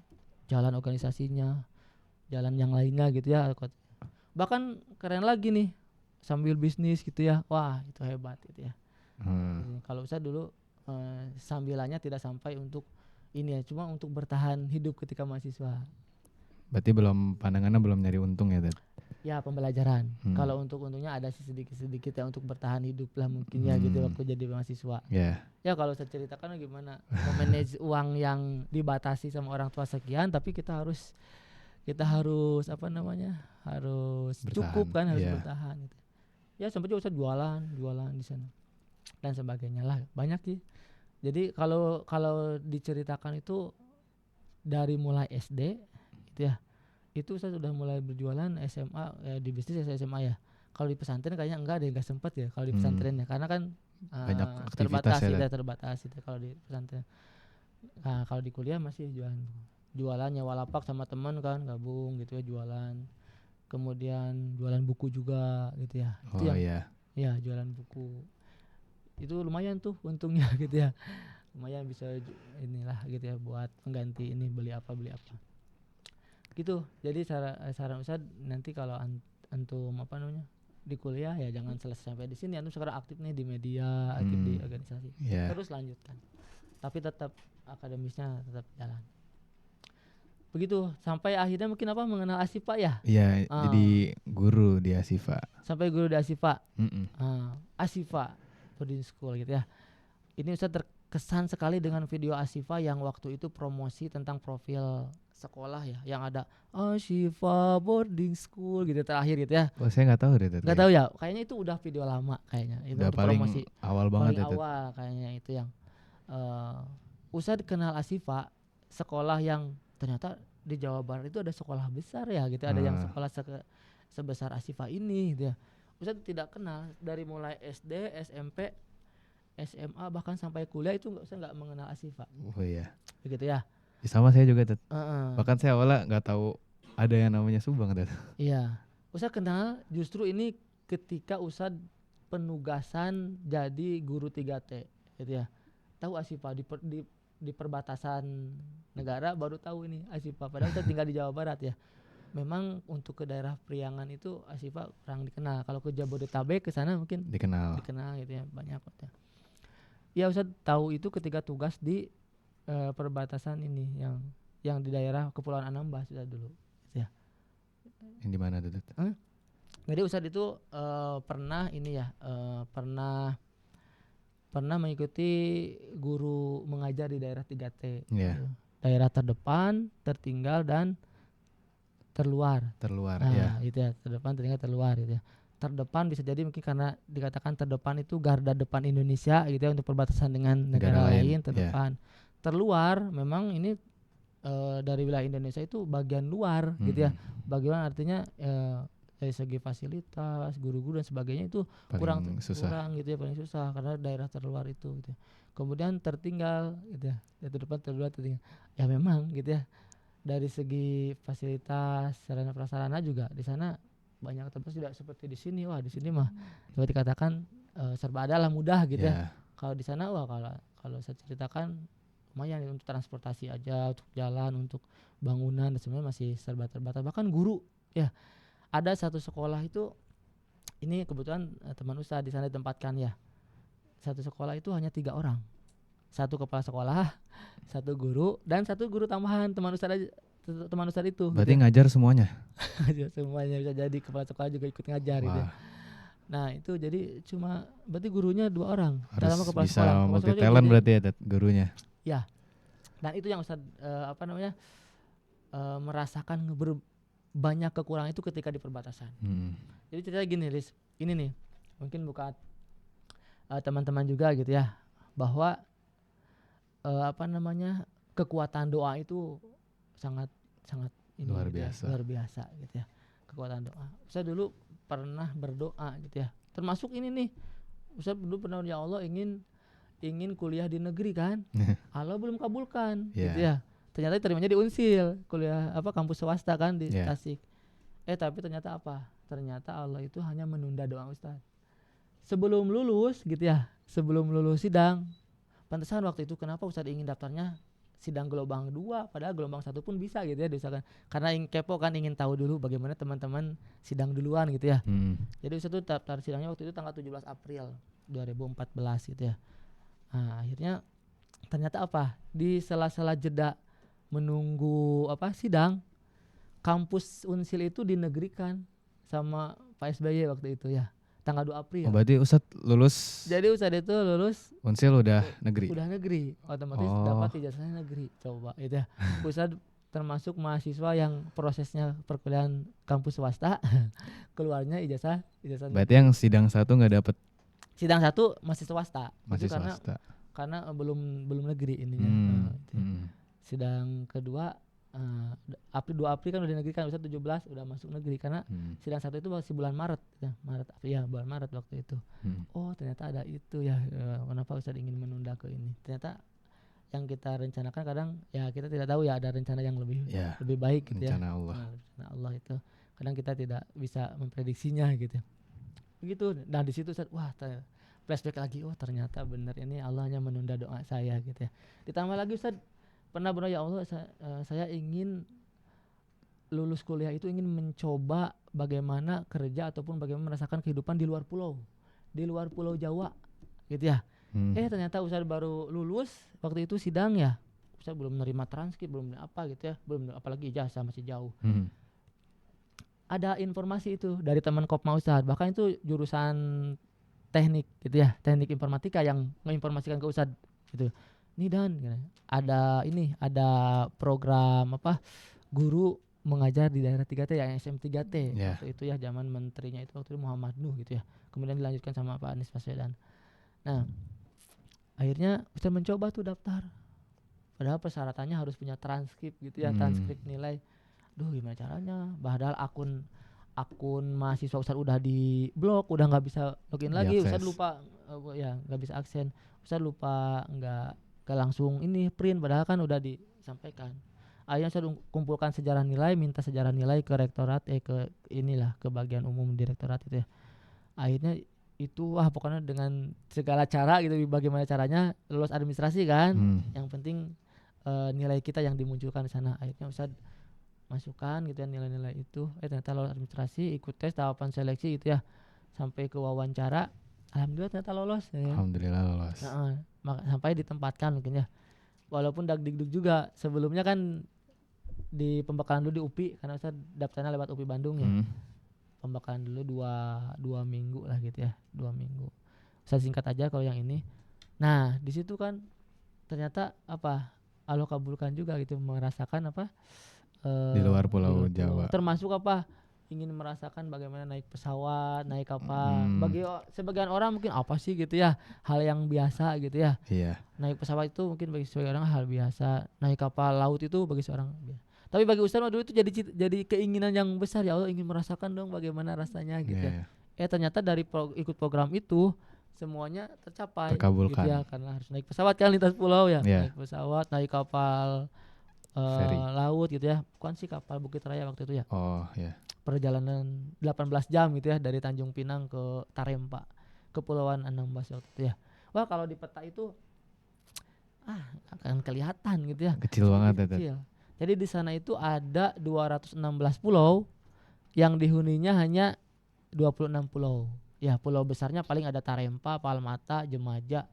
jalan organisasinya, jalan yang lainnya gitu ya. Bahkan keren lagi nih, sambil bisnis gitu ya. Wah, itu hebat gitu ya. Kalau saya dulu sambilannya tidak sampai untuk ini ya, cuma untuk bertahan hidup ketika mahasiswa. Berarti pandangannya belum nyari untung ya, Ted? Ya pembelajaran. Kalau untuk untungnya ada sih sedikit ya untuk bertahan hidup lah mungkin ya gitu waktu jadi mahasiswa. Ya kalau saya ceritakan gimana memanage uang yang dibatasi sama orang tua sekian, tapi kita harus apa namanya, harus bertahan, cukup kan, harus bertahan gitu. Ya sampai juga saya jualan di sana dan sebagainya lah, banyak sih. Jadi kalau diceritakan itu dari mulai SD gitu ya, itu saya sudah mulai berjualan SMA di bisnis SMA ya. Kalau di pesantren kayaknya enggak sempat ya kalau di pesantren ya, karena kan banyak aktivitas terbatas itu kalau di pesantren. Nah, kalau di kuliah masih jualan nyewa lapak sama teman kan, gabung gitu ya, jualan. Kemudian jualan buku juga gitu ya. Itu ya jualan buku. Itu lumayan tuh untungnya gitu ya. Lumayan bisa inilah gitu ya buat pengganti ini, beli apa gitu. Jadi saran Ustaz nanti kalau antum apa namanya di kuliah ya jangan selesai sampai di sini. Antum sekarang aktif nih di media, aktif di organisasi, terus lanjutkan. Tapi tetap akademisnya tetap jalan. Begitu sampai akhirnya mungkin apa mengenal Asifa ya? Iya, jadi guru di Asifa. Sampai guru di Asifa. Asifa boarding school gitu ya. Ini Ustaz terkesan sekali dengan video Asifa yang waktu itu promosi tentang profil sekolah ya, yang ada Asifa boarding school gitu terakhir gitu ya. Oh, saya nggak tahu deh. Nggak tahu ya, kayaknya itu udah video lama kayaknya. Itu udah paling promosi awal banget paling awal kayaknya itu yang Ustaz kenal Asifa, sekolah yang ternyata di Jawa Barat itu ada sekolah besar ya gitu, ada yang sekolah sebesar Asifa ini gitu ya. Ustaz tidak kenal dari mulai SD, SMP, SMA bahkan sampai kuliah itu saya nggak mengenal Asifa. Oh iya. Begitu ya. Sama saya juga, Ted. Bahkan saya awalnya nggak tahu ada yang namanya Subang, Ted. Iya. Ustadz kenal justru ini ketika Ustadz penugasan jadi guru 3T gitu ya. Tahu Asifa di perbatasan negara baru tahu ini Asifa, padahal Ustadz tinggal di Jawa Barat ya. Memang untuk ke daerah Priangan itu Asifa kurang dikenal. Kalau ke Jabodetabek ke sana mungkin Dikenal. gitu ya, banyak ya. Ya Ustadz tahu itu ketika tugas di perbatasan ini yang di daerah Kepulauan Anambas sudah dulu gitu ya. Yang di mana tuh? Jadi Ustadz itu pernah ini ya, pernah mengikuti guru mengajar di daerah 3T. Iya. Gitu. Daerah terdepan, tertinggal dan terluar. Terluar Nah, ya. itu ya, terdepan, tertinggal, terluar gitu ya. Terdepan bisa jadi mungkin karena dikatakan terdepan itu garda depan Indonesia gitu ya, untuk perbatasan dengan negara lain terdepan. Terluar memang ini dari wilayah Indonesia itu bagian luar gitu ya. Bagaimana artinya dari segi fasilitas, guru-guru dan sebagainya itu Paling susah. kurang gitu ya, paling susah karena daerah terluar itu gitu ya. Kemudian tertinggal gitu ya. Terdepan, terluar, tertinggal. Ya memang gitu ya. Dari segi fasilitas, sarana prasarana juga di sana banyak tempat tidak seperti di sini. Wah, di sini mah seperti dikatakan serba adalah mudah gitu ya. Kalau di sana wah kalau saya ceritakan lumayan untuk transportasi aja, untuk jalan, untuk bangunan dan sebenarnya masih serba terbatas. Bahkan guru ya, ada satu sekolah itu ini kebetulan teman Ustadz di sana ditempatkan ya. Satu sekolah itu hanya 3 orang. Satu kepala sekolah, satu guru dan satu guru tambahan teman Ustadz itu. Berarti gitu. Ngajar semuanya. Semuanya bisa jadi, kepala sekolah juga ikut ngajar gitu ya. Nah itu jadi cuma berarti gurunya 2 orang. Harus kepala bisa sekolah. multi talent berarti ya gurunya. Ya. Dan itu yang Ustadz merasakan banyak kekurangan itu ketika di perbatasan. Jadi ceritanya gini, Riz. Ini nih mungkin bukan teman-teman juga gitu ya, bahwa kekuatan doa itu sangat ini luar gitu biasa. Ya, luar biasa gitu ya, kekuatan doa. Saya dulu pernah berdoa gitu ya, termasuk ini nih, saya dulu pernah, ya Allah ingin kuliah di negeri kan. Allah belum kabulkan gitu ya. Ternyata terimanya di Unsil, kuliah kampus swasta kan di Tasik. Tapi ternyata apa? Ternyata Allah itu hanya menunda doa Ustaz. Sebelum lulus gitu ya, sebelum lulus sidang. Pantesan waktu itu kenapa Ustaz ingin daftarnya sidang gelombang 2 padahal gelombang 1 pun bisa gitu ya diusahakan. Karena kepo kan, ingin tahu dulu bagaimana teman-teman sidang duluan gitu ya. Jadi Ustaz tuh daftar sidangnya waktu itu tanggal 17 April 2014 gitu ya. Nah, akhirnya ternyata apa? Di sela-sela jeda menunggu sidang, kampus Unsil itu dinegerikan sama Pak SBY waktu itu ya. Tanggal 2 April. Oh, berarti Ustadz lulus. Jadi Ustadz itu lulus Unsil udah negeri. Udah negeri, otomatis dapat ijazahnya negeri. Coba itu ya. Ustadz termasuk mahasiswa yang prosesnya perkuliahan kampus swasta, keluarnya ijazah berarti yang sidang 1 nggak dapet. Sidang 1 masih swasta. Masih itu swasta. Karena belum negeri ininya. Sidang kedua 2 April kan udah negeri kan, Ustadz 17 udah masuk negeri karena sidang 1 itu masih bulan Maret ya, bulan Maret waktu itu. Oh ternyata ada itu ya, kenapa Ustadz ingin menunda ke ini. Ternyata yang kita rencanakan kadang ya kita tidak tahu ya, ada rencana yang lebih baik gitu rencana ya. Allah. Rencana Allah itu kadang kita tidak bisa memprediksinya gitu. Begitu. Dan di situ Ustadz flashback lagi, ternyata benar ini Allah hanya menunda doa saya gitu ya. Ditambah lagi Ustadz pernah berdoa, ya Allah saya ingin lulus kuliah itu ingin mencoba bagaimana kerja ataupun bagaimana merasakan kehidupan di luar pulau Jawa gitu ya. Ternyata Ustaz baru lulus waktu itu sidang ya, Ustaz belum menerima transkrip, belum apa gitu ya, belum apalagi ijazah, masih jauh. Ada informasi itu dari teman Kopma Ustaz, bahkan itu jurusan teknik gitu ya, teknik informatika yang menginformasikan ke Ustaz gitu. Nih Dan, ada program guru mengajar di daerah 3T yang SM 3T waktu itu ya, zaman menterinya itu waktu itu Muhammad Nuh gitu ya. Kemudian dilanjutkan sama Pak Anies Baswedan. Nah, akhirnya Ustaz mencoba tuh daftar. Padahal persyaratannya harus punya transkrip gitu ya, transkrip nilai. Duh, gimana caranya? Padahal akun mahasiswa Ustaz udah di blok, udah nggak bisa login lagi. Ustaz lupa nggak bisa aksen. Ustaz lupa nggak langsung ini print, padahal kan udah disampaikan. Akhirnya saya kumpulkan sejarah nilai, minta sejarah nilai ke rektorat, ke inilah ke bagian umum direktorat itu ya. Akhirnya itu pokoknya dengan segala cara gitu, bagaimana caranya lulus administrasi kan. Yang penting nilai kita yang dimunculkan di sana. Akhirnya Ustaz masukkan gitu ya nilai-nilai itu. Ternyata lulus administrasi, ikut tes tahapan seleksi gitu ya, sampai ke wawancara. Alhamdulillah ternyata lolos ya. Alhamdulillah lolos. Sampai ditempatkan mungkin ya. Walaupun dag-digdug juga, sebelumnya kan di pembekalan dulu di UPI karena Ustaz daftarnya lewat UPI Bandung ya. Pembekalan dulu dua minggu lah gitu ya, 2 minggu. Saya singkat aja kalau yang ini. Nah di situ kan ternyata Allah kabulkan juga gitu, merasakan Di luar Pulau Jawa. Termasuk ingin merasakan bagaimana naik pesawat, naik kapal. Bagi sebagian orang mungkin apa sih gitu ya, hal yang biasa gitu ya. Iya. Naik pesawat itu mungkin bagi sebagian orang hal biasa. Naik kapal laut itu bagi seorang biasa. Tapi bagi Ustaz dulu itu jadi keinginan yang besar, ya Allah ingin merasakan dong bagaimana rasanya gitu ya. Ternyata dari ikut program itu semuanya tercapai. Terkabulkan. Gitu ya, karena harus naik pesawat kan lintas pulau ya. Naik pesawat, naik kapal laut gitu ya. Bukan sih kapal Bukit Raya waktu itu ya. Oh iya. Perjalanan 18 jam gitu ya dari Tanjung Pinang ke Tarempa, Kepulauan Anambas waktu itu ya. Wah kalau di peta itu akan kelihatan gitu ya. Kecil banget ya. Kecil. Jadi di sana itu ada 216 pulau, yang dihuninya hanya 26 pulau. Ya pulau besarnya paling ada Tarempa, Palmata, Jemaja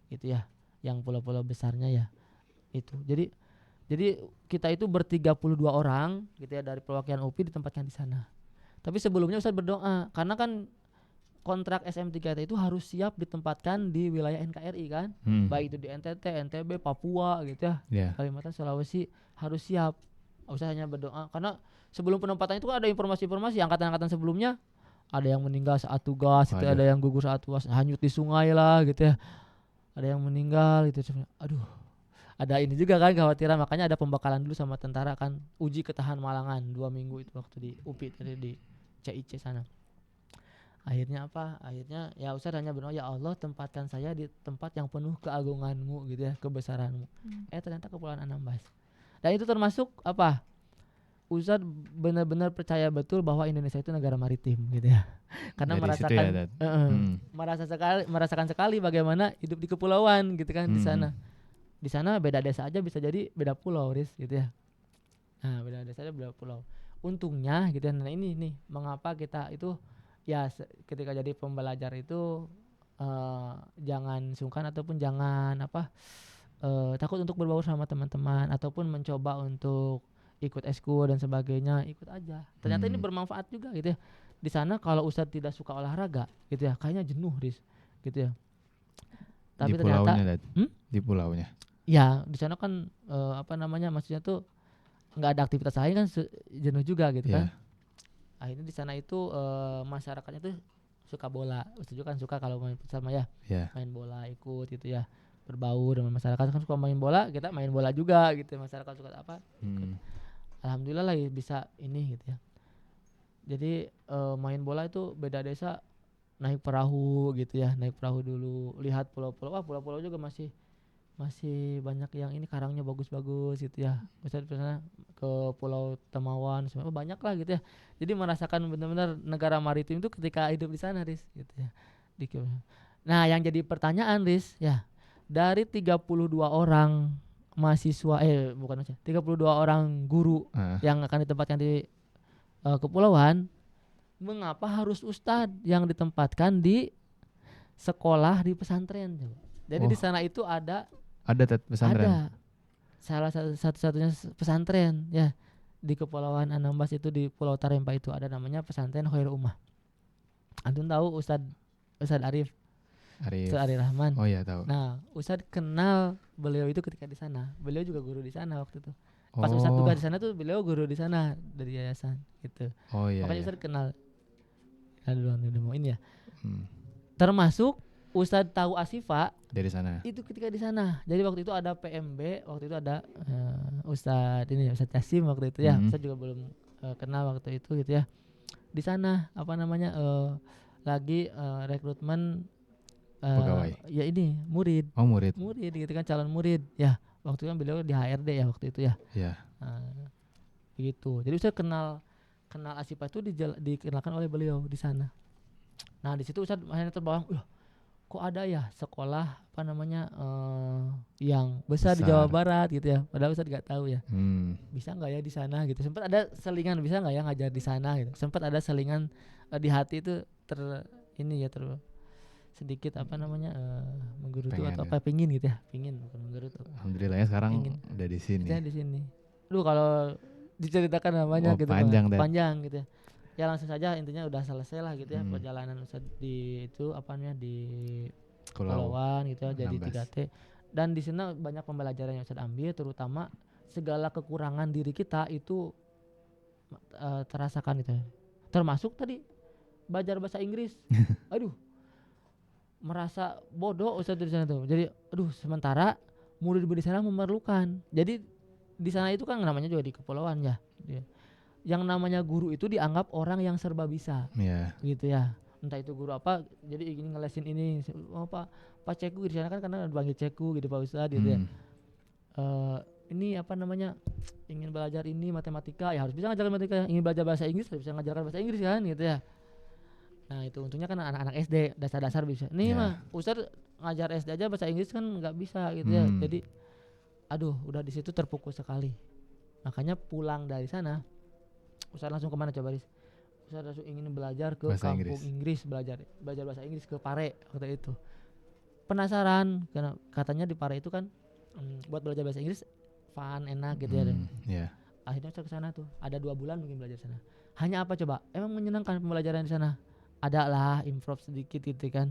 gitu ya. Yang pulau-pulau besarnya ya itu. Jadi kita itu 32 orang gitu ya dari perwakilan UPI ditempatkan di sana. Tapi sebelumnya Ustaz berdoa karena kan kontrak SM3T itu harus siap ditempatkan di wilayah NKRI kan. Baik itu di NTT, NTB, Papua gitu ya. Kalimantan, Sulawesi harus siap. Ustaz hanya berdoa karena sebelum penempatan itu kan ada informasi-informasi angkatan-angkatan sebelumnya ada yang meninggal saat tugas, itu ada yang gugur saat tugas, hanyut di sungai lah gitu ya. Ada yang meninggal gitu. Aduh. Ada ini juga kan kekhawatiran, makanya ada pembekalan dulu sama tentara kan, uji ketahanan Malangan 2 minggu itu waktu di UPI tadi di CIC sana. Akhirnya akhirnya ya Ustaz hanya berdoa, ya Allah tempatkan saya di tempat yang penuh keagunganmu gitu ya, kebesaranmu. Ternyata Kepulauan Anambas. Dan itu termasuk Ustaz benar-benar percaya betul bahwa Indonesia itu negara maritim gitu ya. Karena merasakan sekali bagaimana hidup di kepulauan gitu kan di sana. Di sana beda desa aja bisa jadi beda pulau, Riz, gitu ya. Nah, beda desa aja beda pulau. Untungnya gitu ya. Nah, ini nih mengapa kita itu ya ketika jadi pembelajar itu jangan sungkan ataupun jangan takut untuk berbaur sama teman-teman ataupun mencoba untuk ikut eskul dan sebagainya, ikut aja. Ternyata ini bermanfaat juga gitu ya. Di sana kalau Ustadz tidak suka olahraga gitu ya, kayaknya jenuh, Riz, gitu ya. Tapi di ternyata pulaunya di pulaunya. Ya di sana kan maksudnya tuh nggak ada aktivitas lain kan, jenuh juga gitu kan. Akhirnya di sana itu masyarakatnya tuh suka bola. Ustaz juga kan suka kalau main futsal ya. Main bola ikut gitu ya, berbaur dengan masyarakat kan, suka main bola, kita main bola juga gitu. Masyarakat suka Alhamdulillah lah bisa ini gitu ya. Jadi main bola itu beda desa, naik perahu gitu ya, naik perahu dulu, lihat pulau-pulau. Pulau-pulau juga masih banyak yang ini karangnya bagus-bagus gitu ya. Misalnya pernah ke Pulau Temawan, banyak lah gitu ya. Jadi merasakan benar-benar negara maritim itu ketika hidup di sana, Riz, gitu ya. Nah, yang jadi pertanyaan, Riz, ya, dari 32 orang mahasiswa 32 orang guru yang akan ditempatkan di kepulauan, mengapa harus ustadz yang ditempatkan di sekolah di pesantren? Jadi di sana itu ada pesantren. Ada salah satu-satunya pesantren ya di Kepulauan Anambas itu, di Pulau Tarempa itu ada namanya pesantren Khairul Ummah. Antum tahu Ustadz Arif Rahman? Oh iya tahu. Nah, Ustadz kenal beliau itu ketika di sana. Beliau juga guru di sana waktu itu. Pas Ustadz tugas di sana tuh beliau guru di sana dari yayasan gitu. Makanya Ustadz kenal. Udah mau ini ya. Termasuk Ustadz tahu Asifa dari sana. Itu ketika di sana. Jadi waktu itu ada PMB, waktu itu ada Ustadz Yasim waktu itu ya. Ustadz juga belum kenal waktu itu gitu ya. Di sana lagi rekrutmen pegawai. Ya ini murid. Murid. Murid gitu kan, calon murid. Ya, waktu itu kan beliau di HRD ya waktu itu ya. Iya. Nah, begitu. Jadi Ustaz kenal Asyifa itu dikenalkan oleh beliau di sana. Nah di situ Ustaz akhirnya terbawa, kok ada ya sekolah apa namanya yang besar di Jawa Barat gitu ya. Padahal Ustaz nggak tahu ya. Bisa nggak ya di sana gitu. Sempat ada selingan bisa nggak ya ngajar di sana gitu. Sempat ada selingan di hati itu sedikit apa namanya menggerutu atau apa pingin gitu ya. Pingin bukan menggerutu. Alhamdulillah ya sekarang udah di sini. Di sini. Aduh kalau diceritakan namanya gitu panjang gitu ya. Ya langsung saja intinya udah selesai lah gitu ya perjalanan Ustaz di itu apa namanya di Kepulauan gitu ya jadi 3T. Dan di sana banyak pembelajaran yang Ustaz ambil, terutama segala kekurangan diri kita itu terasakan gitu ya. Termasuk tadi belajar bahasa Inggris. Aduh. Merasa bodoh Ustaz di sana tuh. Jadi sementara murid di sana memerlukan. Jadi di sana itu kan namanya juga di kepulauan ya. Yang namanya guru itu dianggap orang yang serba bisa. Gitu ya. Entah itu guru apa, jadi ingin ngelesin ini Pak Ceku di sana kan karena dipanggil Ceku gitu Pak Ustadz gitu ya. Ini apa namanya ingin belajar ini matematika ya harus bisa ngajarkan matematika, ingin belajar bahasa Inggris harus bisa ngajarkan bahasa Inggris kan gitu ya. Nah itu untungnya kan anak-anak SD dasar-dasar bisa. Nih mah Ustadz ngajar SD aja bahasa Inggris kan nggak bisa gitu ya. Jadi udah di situ terpukul sekali. Makanya pulang dari sana Ustadz langsung kemana coba Riz? Ustadz langsung ingin belajar ke bahasa kampung Inggris, belajar bahasa Inggris ke Pare waktu itu. Penasaran karena katanya di Pare itu kan buat belajar bahasa Inggris fun, enak gitu ya. Akhirnya saya ke sana tuh. Ada 2 bulan mungkin belajar sana. Hanya apa coba? Emang menyenangkan pembelajaran di sana. Ada lah improve sedikit gitu kan.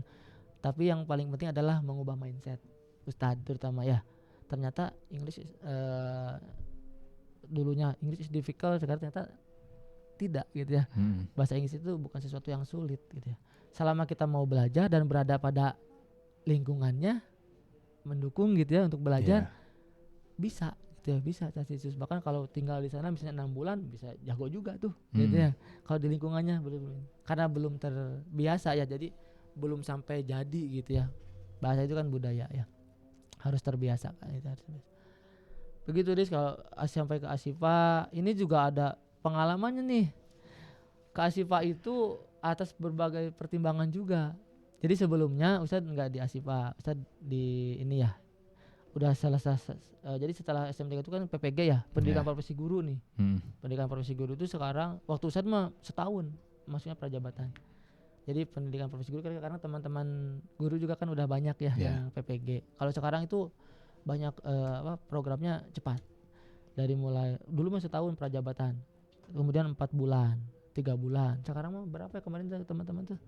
Tapi yang paling penting adalah mengubah mindset Ustadz terutama ya. Ternyata English dulunya English is difficult, sekarang ternyata tidak gitu ya. Bahasa Inggris itu bukan sesuatu yang sulit gitu ya. Selama kita mau belajar dan berada pada lingkungannya mendukung gitu ya untuk belajar bisa gitu ya, bisa Yesus. Bahkan kalau tinggal di sana misalnya 6 bulan bisa jago juga tuh gitu ya. Kalau di lingkungannya karena belum terbiasa ya, jadi belum sampai jadi gitu ya. Bahasa itu kan budaya ya. Harus terbiasa kan itu. Begitu Riz, kalau sampai ke Asyifa ini juga ada pengalamannya nih. Ke Asyifa itu atas berbagai pertimbangan juga. Jadi sebelumnya Ustadz nggak di Asyifa, Ustadz di ini ya. Udah selesai. Jadi setelah SMTK itu kan PPG ya, pendidikan profesi guru nih. Pendidikan profesi guru itu sekarang waktu Ustadz mah setahun, maksudnya prajabatan. Jadi pendidikan profesi guru karena teman-teman guru juga kan udah banyak ya yang PPG. Kalau sekarang itu banyak programnya cepat. Dari mulai dulu mah setahun prajabatan. Kemudian 4 bulan, 3 bulan. Sekarang mah berapa ya kemarin teman-teman tuh?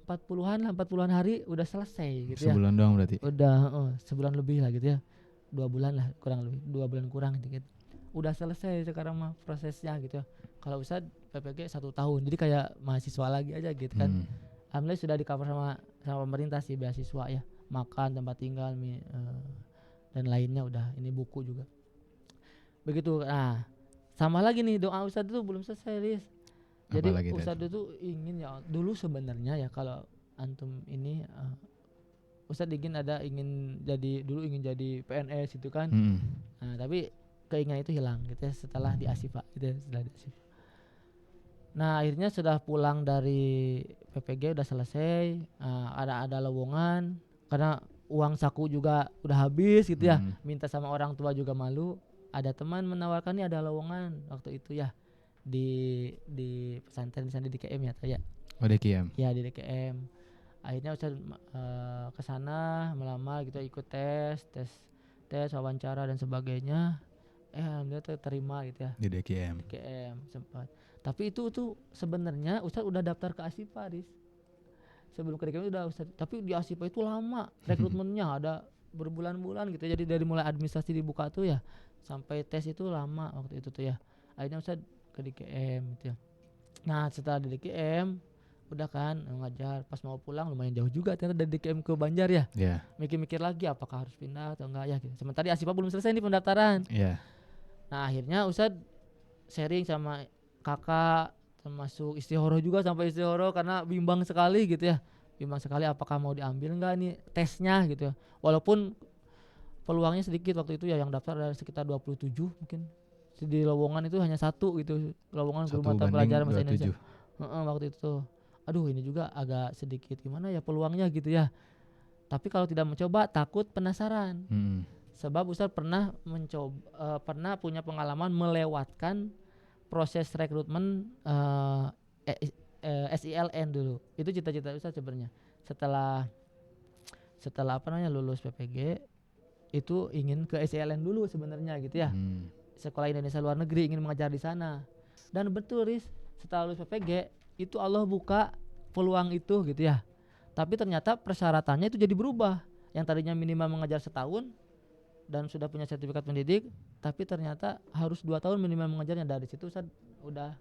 40-an hari udah selesai gitu ya. Sebulan doang berarti. Udah sebulan lebih lah gitu ya. 2 bulan lah kurang lebih, 2 bulan kurang gitu. Udah selesai sekarang mah prosesnya gitu ya. Kalau Ustadz PPG 1 tahun. Jadi kayak mahasiswa lagi aja gitu kan. Alhamdulillah sudah di-cover sama pemerintah sih beasiswa ya. Makan, tempat tinggal, dan lainnya udah. Ini buku juga. Begitu. Nah, sama lagi nih doa Ustadz itu belum selesai, Riz. Jadi Ustadz itu ingin ya dulu sebenarnya ya kalau antum ini Ustadz ingin jadi PNS gitu kan. Nah, tapi keinginan itu hilang gitu ya setelah di Asyifa gitu ya, setelah di Asyifa. Nah, akhirnya sudah pulang dari PPG udah selesai, ada lowongan karena uang saku juga udah habis gitu ya. Minta sama orang tua juga malu. Ada teman menawarkan nih ada lowongan waktu itu ya di pesantren di sana di DKM ya. Oh, DKM. Ya, di DKM. Akhirnya Ustaz ke sana melamar gitu, ikut tes wawancara dan sebagainya. Alhamdulillah terima gitu ya. Di DKM sempat. Tapi itu tuh sebenarnya Ustaz udah daftar ke Asyifa, Riz. Sebelum ke DKM udah Ustaz. Tapi di Asyifa itu lama rekrutmennya ada berbulan-bulan gitu. Jadi dari mulai administrasi dibuka tuh ya sampai tes itu lama waktu itu tuh ya. Akhirnya Ustaz ke DKM gitu ya. Nah, setelah di DKM udah kan ngajar, pas mau pulang lumayan jauh juga ternyata dari DKM ke Banjar ya. Mikir-mikir lagi apakah harus pindah atau enggak ya gitu. Sementara di Asyifa belum selesai nih pendaftaran. Nah, akhirnya Ustaz sharing sama kakak termasuk istihoro juga sampai istihoro karena bimbang sekali gitu ya. Bimbang sekali apakah mau diambil enggak nih tesnya gitu ya. Walaupun peluangnya sedikit waktu itu ya, yang daftar ada sekitar 27 mungkin di lowongan itu hanya satu gitu, lowongan guru mata 1 pelajaran banding bahasa Indonesia. 27. Waktu itu tuh, aduh ini juga agak sedikit gimana ya peluangnya gitu ya. Tapi kalau tidak mencoba takut penasaran. Sebab Ustadz pernah pernah punya pengalaman melewatkan proses rekrutmen SILN dulu. Itu cita-cita Ustadz sebenarnya. Setelah lulus PPG itu ingin ke SILN dulu sebenarnya gitu ya. Sekolah Indonesia luar negeri, ingin mengajar di sana. Dan betul Riz, setelah lulus PPG itu Allah buka peluang itu gitu ya. Tapi ternyata persyaratannya itu jadi berubah. Yang tadinya minimal mengajar setahun dan sudah punya sertifikat pendidik, tapi ternyata harus 2 tahun minimal mengajarnya. Dari situ saya udah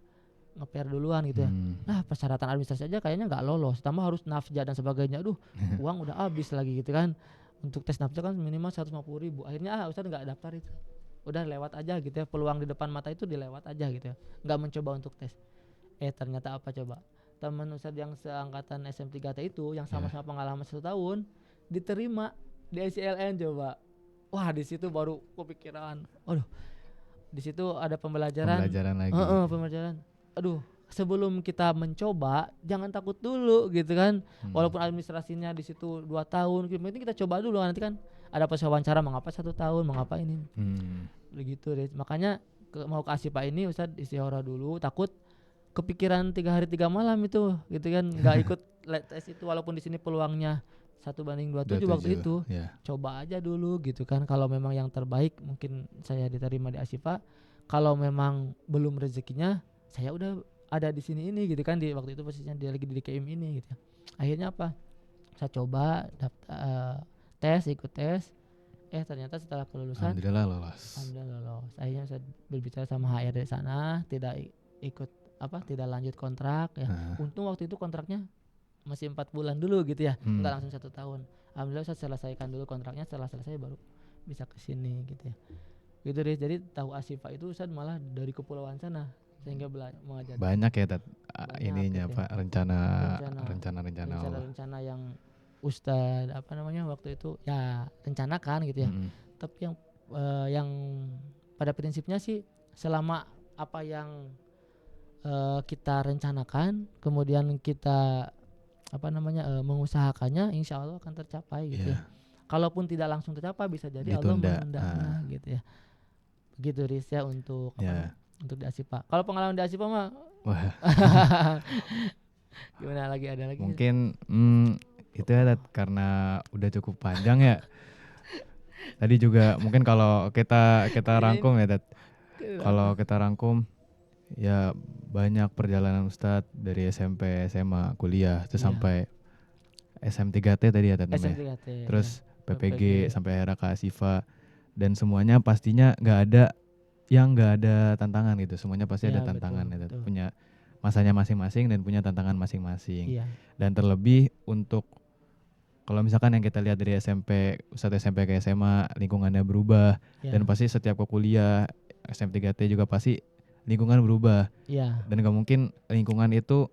nge-pair duluan gitu ya. Nah persyaratan administrasi aja kayaknya nggak lolos, tambah harus nafja dan sebagainya. Aduh uang udah habis lagi gitu kan. Untuk tes nafja kan minimal 150.000. Akhirnya Ustadz nggak daftar itu. Udah lewat aja gitu ya, peluang di depan mata itu dilewat aja gitu ya. Nggak mencoba untuk tes. Ternyata apa coba? Teman Ustadz yang seangkatan SM3T itu yang sama-sama pengalaman 1 tahun diterima di SILN coba. Wah di situ baru kepikiran. Aduh, di situ ada pembelajaran lagi. Pembelajaran. Aduh, sebelum kita mencoba jangan takut dulu gitu kan. Walaupun administrasinya di situ 2 tahun, penting kita coba dulu. Nanti kan ada pas wawancara mengapa 1 tahun, mengapa ini. Begitu deh. Makanya mau ke Asipa ini Ustadz istihara dulu, takut kepikiran 3 hari 3 malam itu gitu kan, nggak ikut tes itu. Walaupun di sini peluangnya 1:27 waktu itu, coba aja dulu gitu kan. Kalau memang yang terbaik mungkin saya diterima di Asipa. Kalau memang belum rezekinya, saya udah ada di sini ini gitu kan. Di waktu itu posisinya dia lagi di DKIM ini gitu. Akhirnya apa? Saya coba ikut tes. Ternyata setelah kelulusan Alhamdulillah lolos. Akhirnya saya berbicara sama HR di sana, tidak lanjut kontrak ya. Untung waktu itu kontraknya masih 4 bulan dulu gitu ya, nggak langsung 1 tahun. Alhamdulillah saya selesaikan dulu kontraknya, setelah selesai baru bisa ke sini gitu ya. Gitu deh. Jadi tahu Asifa itu Ustadz malah dari kepulauan sana, sehingga mengajar. Banyak ya ininya gitu Pak, rencana yang Ustadz waktu itu ya rencanakan gitu ya. Tapi yang pada prinsipnya sih selama apa yang kita rencanakan, kemudian kita mengusahakannya, insya Allah akan tercapai gitu ya. Kalaupun tidak langsung tercapai, bisa jadi ditunda. Allah menundanya gitu ya. Begitu Riz ya untuk di Asipa. Kalau pengalaman di Asipa mah gimana, ada lagi? Mungkin itu ya karena udah cukup panjang ya. Tadi juga mungkin kalau kita rangkum ya kalau kita rangkum ya banyak perjalanan Ustadz dari SMP, SMA, kuliah terus sampai SM3T tadi ya namanya. Terus PPG sampai akhirnya ke Asifa, dan semuanya pastinya nggak ada tantangan gitu. Semuanya pasti ada tantangan betul. Punya masanya masing-masing dan punya tantangan masing-masing. Dan terlebih untuk kalau misalkan yang kita lihat dari Ustadz SMP ke SMA, lingkungannya berubah, dan pasti setiap ke kuliah SM3T juga pasti lingkungan berubah, dan gak mungkin lingkungan itu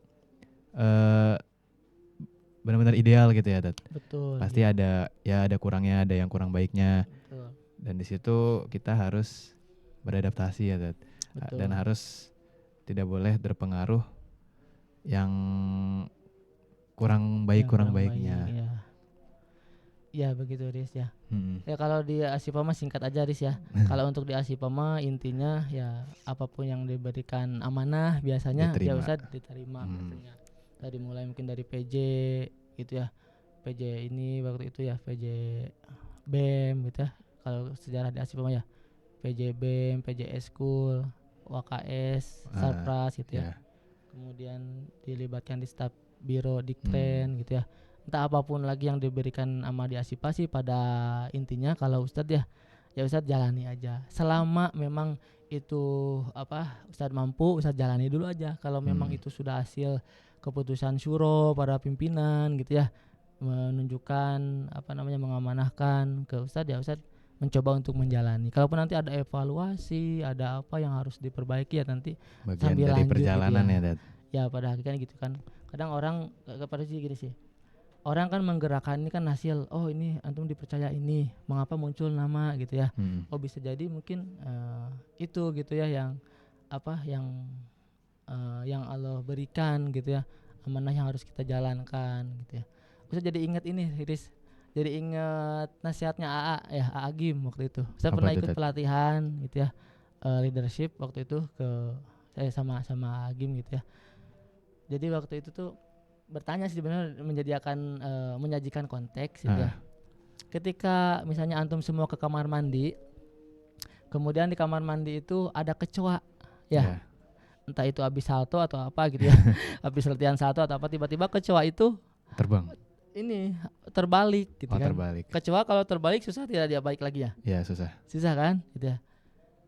benar-benar ideal gitu ya, Betul. Pasti ada kurangnya, ada yang kurang baiknya. Betul. Dan di situ kita harus beradaptasi ya, dan harus tidak boleh terpengaruh yang kurang baiknya. Ya begitu Riz ya. Ya kalau di Asipa mah singkat aja Riz ya. Kalau untuk di Asipa mah intinya ya apapun yang diberikan amanah biasanya ya Ustadz diterima biasanya. Tadi mulai mungkin dari PJ gitu ya. PJ ini waktu itu ya PJ BEM gitu ya. Kalau sejarah di Asipa mah ya PJ BEM, PJ Eskul, WKS, Sarpras gitu ya. Kemudian dilibatkan di staf biro Dikpren gitu ya. Entah apapun lagi yang diberikan sama di Asipa sih, pada intinya kalau Ustadz ya Ustadz jalani aja. Selama memang itu Ustadz mampu, Ustadz jalani dulu aja. Kalau memang itu sudah hasil keputusan syuro para pimpinan gitu ya, menunjukkan mengamanahkan ke Ustadz, ya Ustadz mencoba untuk menjalani. Kalaupun nanti ada evaluasi, ada apa yang harus diperbaiki ya nanti bagian sambil dari lanjut perjalanan gitu ya. Ya pada hakikatnya gitu kan. Kadang orang kepada sih gini sih, orang kan menggerakkan ini kan hasil, oh ini antum dipercaya ini, mengapa muncul nama gitu ya. Oh bisa jadi mungkin itu gitu ya yang apa yang Allah berikan gitu ya, amanah yang harus kita jalankan gitu ya. Ustaz jadi ingat ini Riris, jadi ingat nasihatnya AA Gim waktu itu. Saya Apa pernah tuh, ikut Tat? pelatihan gitu ya, leadership waktu itu ke saya sama Agim gitu ya. Jadi waktu itu tuh bertanya sih sebenarnya menyajikan konteks gitu ya. Ah, Ketika misalnya antum semua ke kamar mandi, kemudian di kamar mandi itu ada kecoa ya, ya, entah itu habis salto atau apa gitu ya, habis latihan salto atau apa, tiba-tiba kecoa itu terbang. ini terbalik gitu Oh, kan. terbalik. Kecoa kalau terbalik susah tidak dia balik lagi ya, Ya, susah. susah kan gitu ya.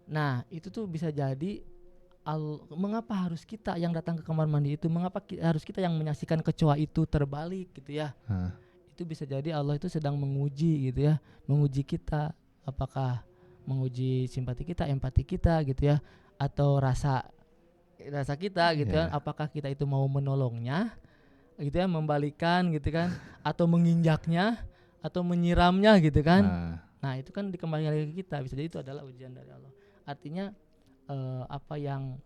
Nah itu tuh bisa jadi mengapa harus kita yang datang ke kamar mandi itu, mengapa harus kita yang menyaksikan kecoa itu terbalik gitu ya. Ah, Itu bisa jadi Allah itu sedang menguji gitu ya, menguji kita, apakah menguji simpati kita, empati kita gitu ya, atau rasa kita gitu kan, ya. apakah kita itu mau menolongnya gitu ya, membalikan gitu kan, atau menginjaknya atau menyiramnya gitu kan. Ah, Nah itu kan dikembalikan lagi ke kita, bisa jadi itu adalah ujian dari Allah. Artinya apa yang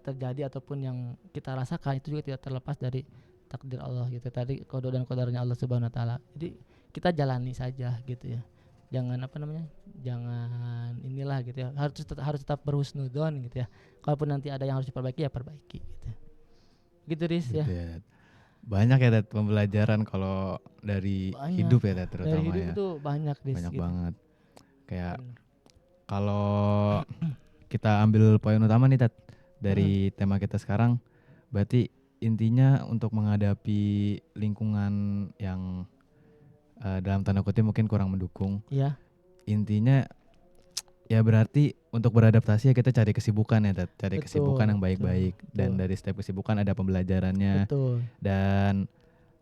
terjadi ataupun yang kita rasakan itu juga tidak terlepas dari takdir Allah gitu, tadi qada dan qadarnya Allah Subhanahu wa taala. Jadi kita jalani saja gitu ya, jangan jangan inilah gitu ya, harus tetap berhusnudzon gitu ya, kalaupun nanti ada yang harus diperbaiki ya perbaiki gitu Riz gitu ya. ya. Banyak ya, Tat, pembelajaran kalau dari Banyak. hidup ya, Tat, Dari terutama hidup ya. itu banyak Riz Banyak gitu. banget. Kayak Bener. kalau kita ambil poin utama nih, Tat, dari tema kita sekarang, berarti intinya untuk menghadapi lingkungan yang dalam tanda kutip mungkin kurang mendukung, Iya intinya ya berarti untuk beradaptasi ya kita cari kesibukan ya, Tat. Cari kesibukan yang baik-baik, dan betul, dari setiap kesibukan ada pembelajarannya, betul, dan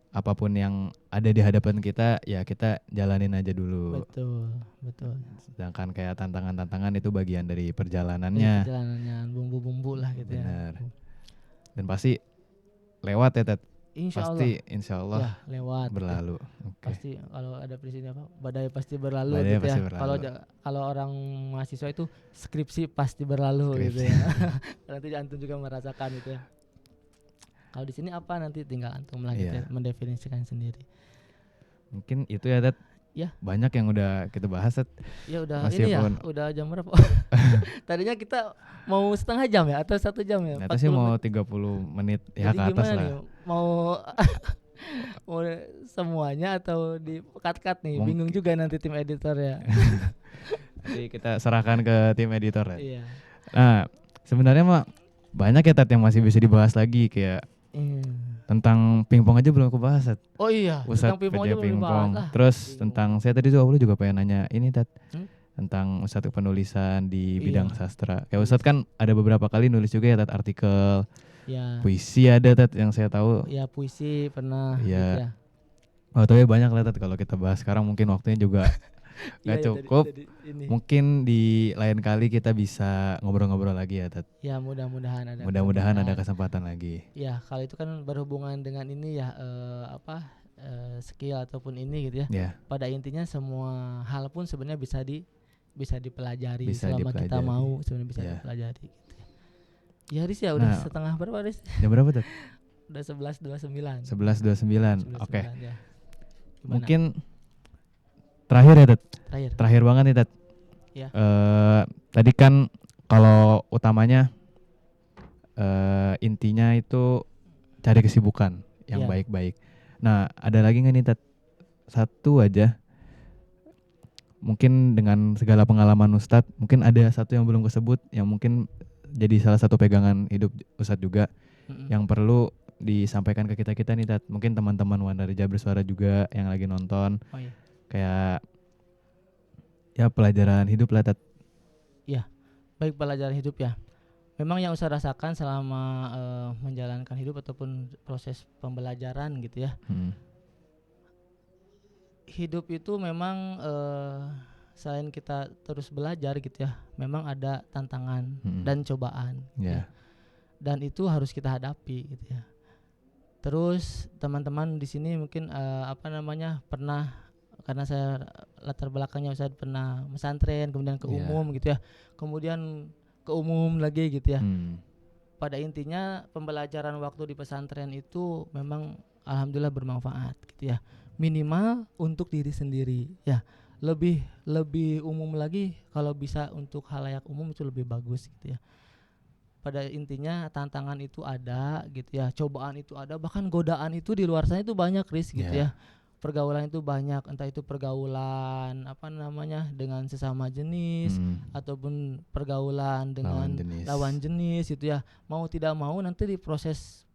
apapun yang ada di hadapan kita ya kita jalanin aja dulu. betul, betul. Sedangkan kayak tantangan-tantangan itu bagian dari Dari perjalanannya. perjalanannya bumbu-bumbu lah gitu ya. Benar. Dan pasti lewat ya, Tat. Insya Allah Pasti insya Allah ya lewat gitu. berlalu. Oke. Pasti kalau ada prinsipnya apa, badai pasti berlalu Badai gitu pasti ya. berlalu. Kalau orang mahasiswa itu skripsi pasti berlalu gitu Skripsi. ya. Nanti antum juga merasakan itu ya. Kalau di sini apa nanti tinggal antum lah gitu Iya. ya, mendefinisikan sendiri. Mungkin itu ya, Tat. Ya. Banyak yang udah kita bahas, Tat. Ya udah Masih ini ya, pun- udah jam berapa? Tadinya kita mau setengah jam ya atau 1 jam ya? Ternyata sih 40 mau menit. 30 menit ya Jadi ke atas gimana lah. nih? Mau mau semuanya atau di cut nih? Mungkin- Bingung juga nanti tim editor ya. Nanti kita serahkan ke tim editor ya. Iya. Nah, sebenarnya mah banyak ya, Tat, yang masih bisa dibahas lagi, kayak Iya. tentang pingpong aja belum kebahas, Tat. Oh iya, Ustadz tentang pingpong kerja aja belum dibahas. pingpong. Ah, Terus bingung. tentang saya tadi juga aku juga pengen nanya ini, Tat. Hmm? Tentang Ustadz penulisan di Iya. bidang sastra. Kayak Ustadz kan ada beberapa kali nulis juga ya, Tat, artikel, Ya, puisi ada, Tat, yang saya tahu. ya puisi pernah Iya. gitu ya. Oh, tapi banyak lah, Tat, kalau kita bahas sekarang mungkin waktunya juga nggak Iya, ya, cukup. ini. Mungkin di lain kali kita bisa ngobrol-ngobrol lagi ya, Tat. Ya mudah-mudahan ada. Mudah-mudahan ada kesempatan. kesempatan lagi. Ya kalau itu kan berhubungan dengan ini ya skill ataupun ini gitu ya. Ya, Pada intinya semua hal pun sebenarnya bisa dipelajari Bisa selama kita dipelajari. mau, sebenarnya bisa Ya. dipelajari gitu ya. Ya Riz ya udah Nah. setengah berapa Riz? jam berapa, Tat? Udah 11.29. 11.29. 11.29, Oke. ya. Gimana? Mungkin terakhir ya, Tat. terakhir. Terakhir banget nih, Tat. Ya. Tadi kan kalau utamanya intinya itu cari kesibukan yang Ya. baik-baik. Nah, ada lagi nggak nih, Tat? Satu aja. Mungkin dengan segala pengalaman Ustadz, mungkin ada satu yang belum kesebut yang mungkin jadi salah satu pegangan hidup Ustadz juga, Mm-mm. yang perlu disampaikan ke kita-kita nih, Tat. Mungkin teman-teman Wanareja Bersuara juga yang lagi nonton. Oh iya. Kayak ya pelajaran hidup lah, Tat. Baik, pelajaran hidup ya. Memang yang Ustaz rasakan selama menjalankan hidup ataupun proses pembelajaran gitu ya. Hidup itu memang selain kita terus belajar gitu ya, memang ada tantangan dan cobaan. gitu Ya. ya. Dan itu harus kita hadapi gitu ya. Terus teman-teman di sini mungkin pernah, karena saya latar belakangnya Ustaz pernah pesantren, kemudian ke Iya. umum gitu ya, kemudian ke umum lagi gitu ya. Hmm. Pada intinya pembelajaran waktu di pesantren itu memang alhamdulillah bermanfaat gitu ya, minimal untuk diri sendiri ya. Lebih umum lagi kalau bisa untuk halayak umum itu lebih bagus gitu ya. Pada intinya tantangan itu ada gitu ya, cobaan itu ada, bahkan godaan itu di luar sana itu banyak, Riz gitu Yeah. ya. Pergaulan itu banyak, entah itu pergaulan dengan sesama jenis ataupun pergaulan dengan lawan jenis gitu ya. Mau tidak mau nanti di proses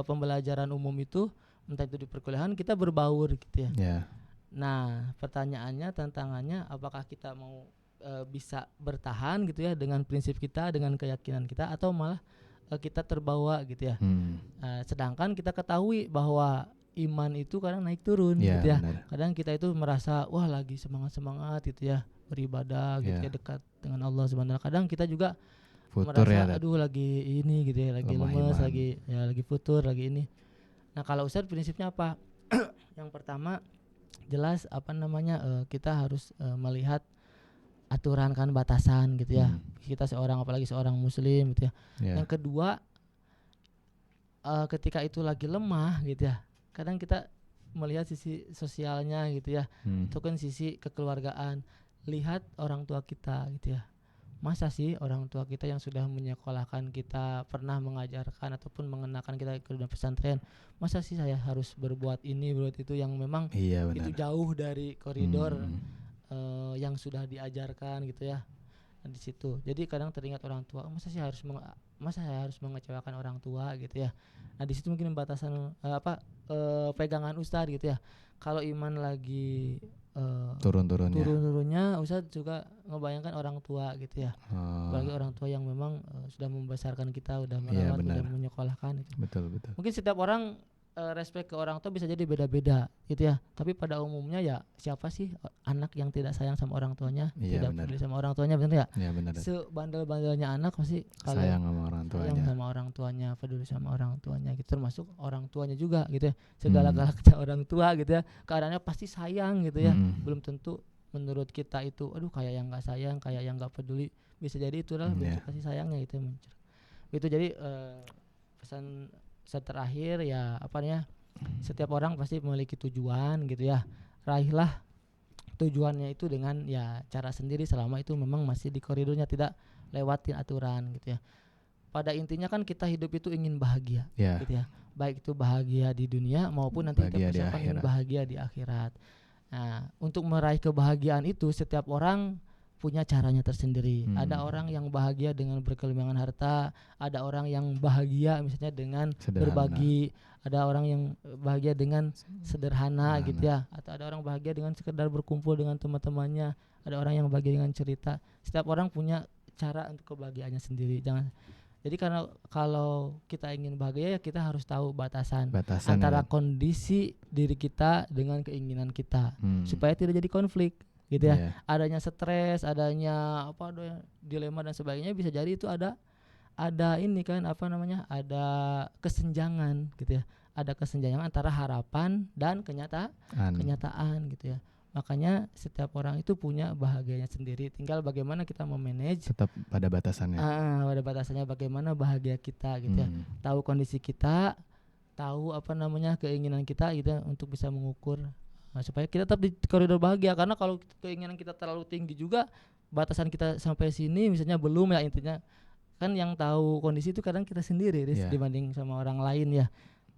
pembelajaran umum itu, entah itu di perkuliahan, kita berbaur gitu ya. Yeah. Nah, pertanyaannya, tantangannya, apakah kita mau bisa bertahan gitu ya dengan prinsip kita, dengan keyakinan kita, atau malah kita terbawa gitu ya. Sedangkan kita ketahui bahwa iman itu kadang naik turun gitu ya. Benar. Kadang kita itu merasa wah lagi semangat gitu ya beribadah gitu ya, dekat dengan Allah Subhanahu wa taala. Kadang kita juga futur merasa aduh lagi ini gitu ya, lagi lemes, iman. lagi futur, lagi ini. Nah, kalau Ustaz prinsipnya apa? Yang pertama jelas kita harus melihat aturan kan, batasan gitu ya. Kita apalagi seorang muslim gitu ya. Yang kedua, ketika itu lagi lemah gitu ya, kadang kita melihat sisi sosialnya gitu ya, itu kan sisi kekeluargaan. Lihat orang tua kita gitu ya, masa sih orang tua kita yang sudah menyekolahkan kita, pernah mengajarkan ataupun mengenakan kita ke dunia pesantren, masa sih saya harus berbuat ini berbuat itu yang memang itu jauh dari koridor yang sudah diajarkan gitu ya. Nah, di situ jadi kadang teringat orang tua, masa saya harus mengecewakan orang tua gitu ya. Nah, di situ mungkin batasan pegangan Ustadz gitu ya. Kalau iman lagi turun-turunnya, Ustadz juga ngebayangkan orang tua gitu ya. Apalagi orang tua yang memang sudah membesarkan kita, udah merawat, udah menyekolahkan gitu. Betul. Mungkin setiap orang respect ke orang tua bisa jadi beda-beda gitu ya. Tapi pada umumnya ya, siapa sih anak yang tidak sayang sama orang tuanya, tidak peduli sama orang tuanya, benar ya? Iya, benar. Sebandel-bandelnya anak pasti kalau sayang sama orang tuanya, peduli sama orang tuanya gitu, termasuk orang tuanya juga gitu ya. Segala-galanya orang tua gitu ya, keadaannya pasti sayang gitu ya. Belum tentu menurut kita itu aduh kayak yang enggak sayang, kayak yang enggak peduli. Bisa jadi itu adalah bentuk kasih sayangnya gitu muncul. Itu jadi pesan terakhir ya setiap orang pasti memiliki tujuan gitu ya. Raihlah tujuannya itu dengan ya cara sendiri, selama itu memang masih di koridornya, tidak lewatin aturan gitu ya. Pada intinya kan kita hidup itu ingin bahagia gitu ya. Baik itu bahagia di dunia maupun nanti kita persiapan ingin bahagia di akhirat. Nah, untuk meraih kebahagiaan itu setiap orang punya caranya tersendiri. Ada orang yang bahagia dengan berkelimangan harta, ada orang yang bahagia misalnya dengan berbagi, ada orang yang bahagia dengan sederhana gitu ya, atau ada orang bahagia dengan sekedar berkumpul dengan teman-temannya, ada orang yang bahagia dengan cerita. Setiap orang punya cara untuk kebahagiaannya sendiri. Jadi karena kalau kita ingin bahagia ya kita harus tahu batasan antara kondisi diri kita dengan keinginan kita, supaya tidak jadi konflik gitu ya. Adanya stres, adanya dilema dan sebagainya, bisa jadi itu ada ini kan ada kesenjangan gitu ya. Ada kesenjangan antara harapan dan kenyataan gitu ya. Makanya setiap orang itu punya bahagianya sendiri, tinggal bagaimana kita memanage, tetap pada batasannya. Pada batasannya bagaimana bahagia kita gitu ya. Tahu kondisi kita, tahu keinginan kita gitu ya, untuk bisa mengukur supaya kita tetap di koridor bahagia. Karena kalau keinginan kita terlalu tinggi juga, batasan kita sampai sini misalnya belum ya, intinya kan yang tahu kondisi itu kadang kita sendiri dibanding sama orang lain ya.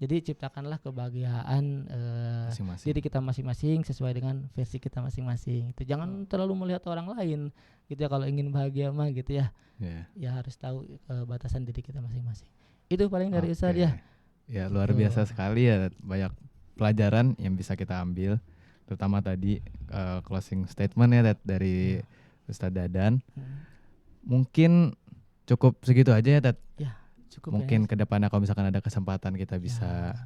Jadi ciptakanlah kebahagiaan diri kita masing-masing sesuai dengan versi kita masing-masing. Itu jangan terlalu melihat orang lain gitu ya. Kalau ingin bahagia mah gitu ya, ya harus tahu batasan diri kita masing-masing. Itu paling dari Ustaz ya. Ya luar biasa sekali ya, banyak pelajaran yang bisa kita ambil, terutama tadi closing statement ya dari Ustadz Dadan. Mungkin cukup segitu aja ya Tat. Ya, cukup. Mungkin ke depannya kalau misalkan ada kesempatan kita bisa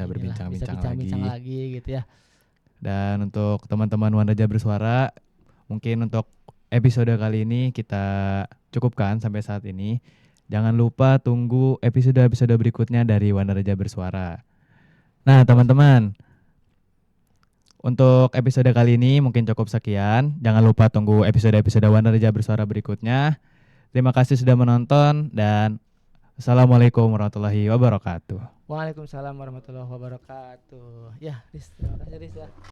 berbincang-bincang lagi gitu ya. Dan untuk teman-teman Wanareja Bersuara, mungkin untuk episode kali ini kita cukupkan sampai saat ini. Jangan lupa tunggu episode-episode berikutnya dari Wanareja Bersuara. Nah, teman-teman, untuk episode kali ini mungkin cukup sekian. Jangan lupa tunggu episode-episode Wanerja Bersuara berikutnya. Terima kasih sudah menonton dan assalamualaikum warahmatullahi wabarakatuh. Waalaikumsalam warahmatullahi wabarakatuh. Ya, Riz, terima kasih Riz ya.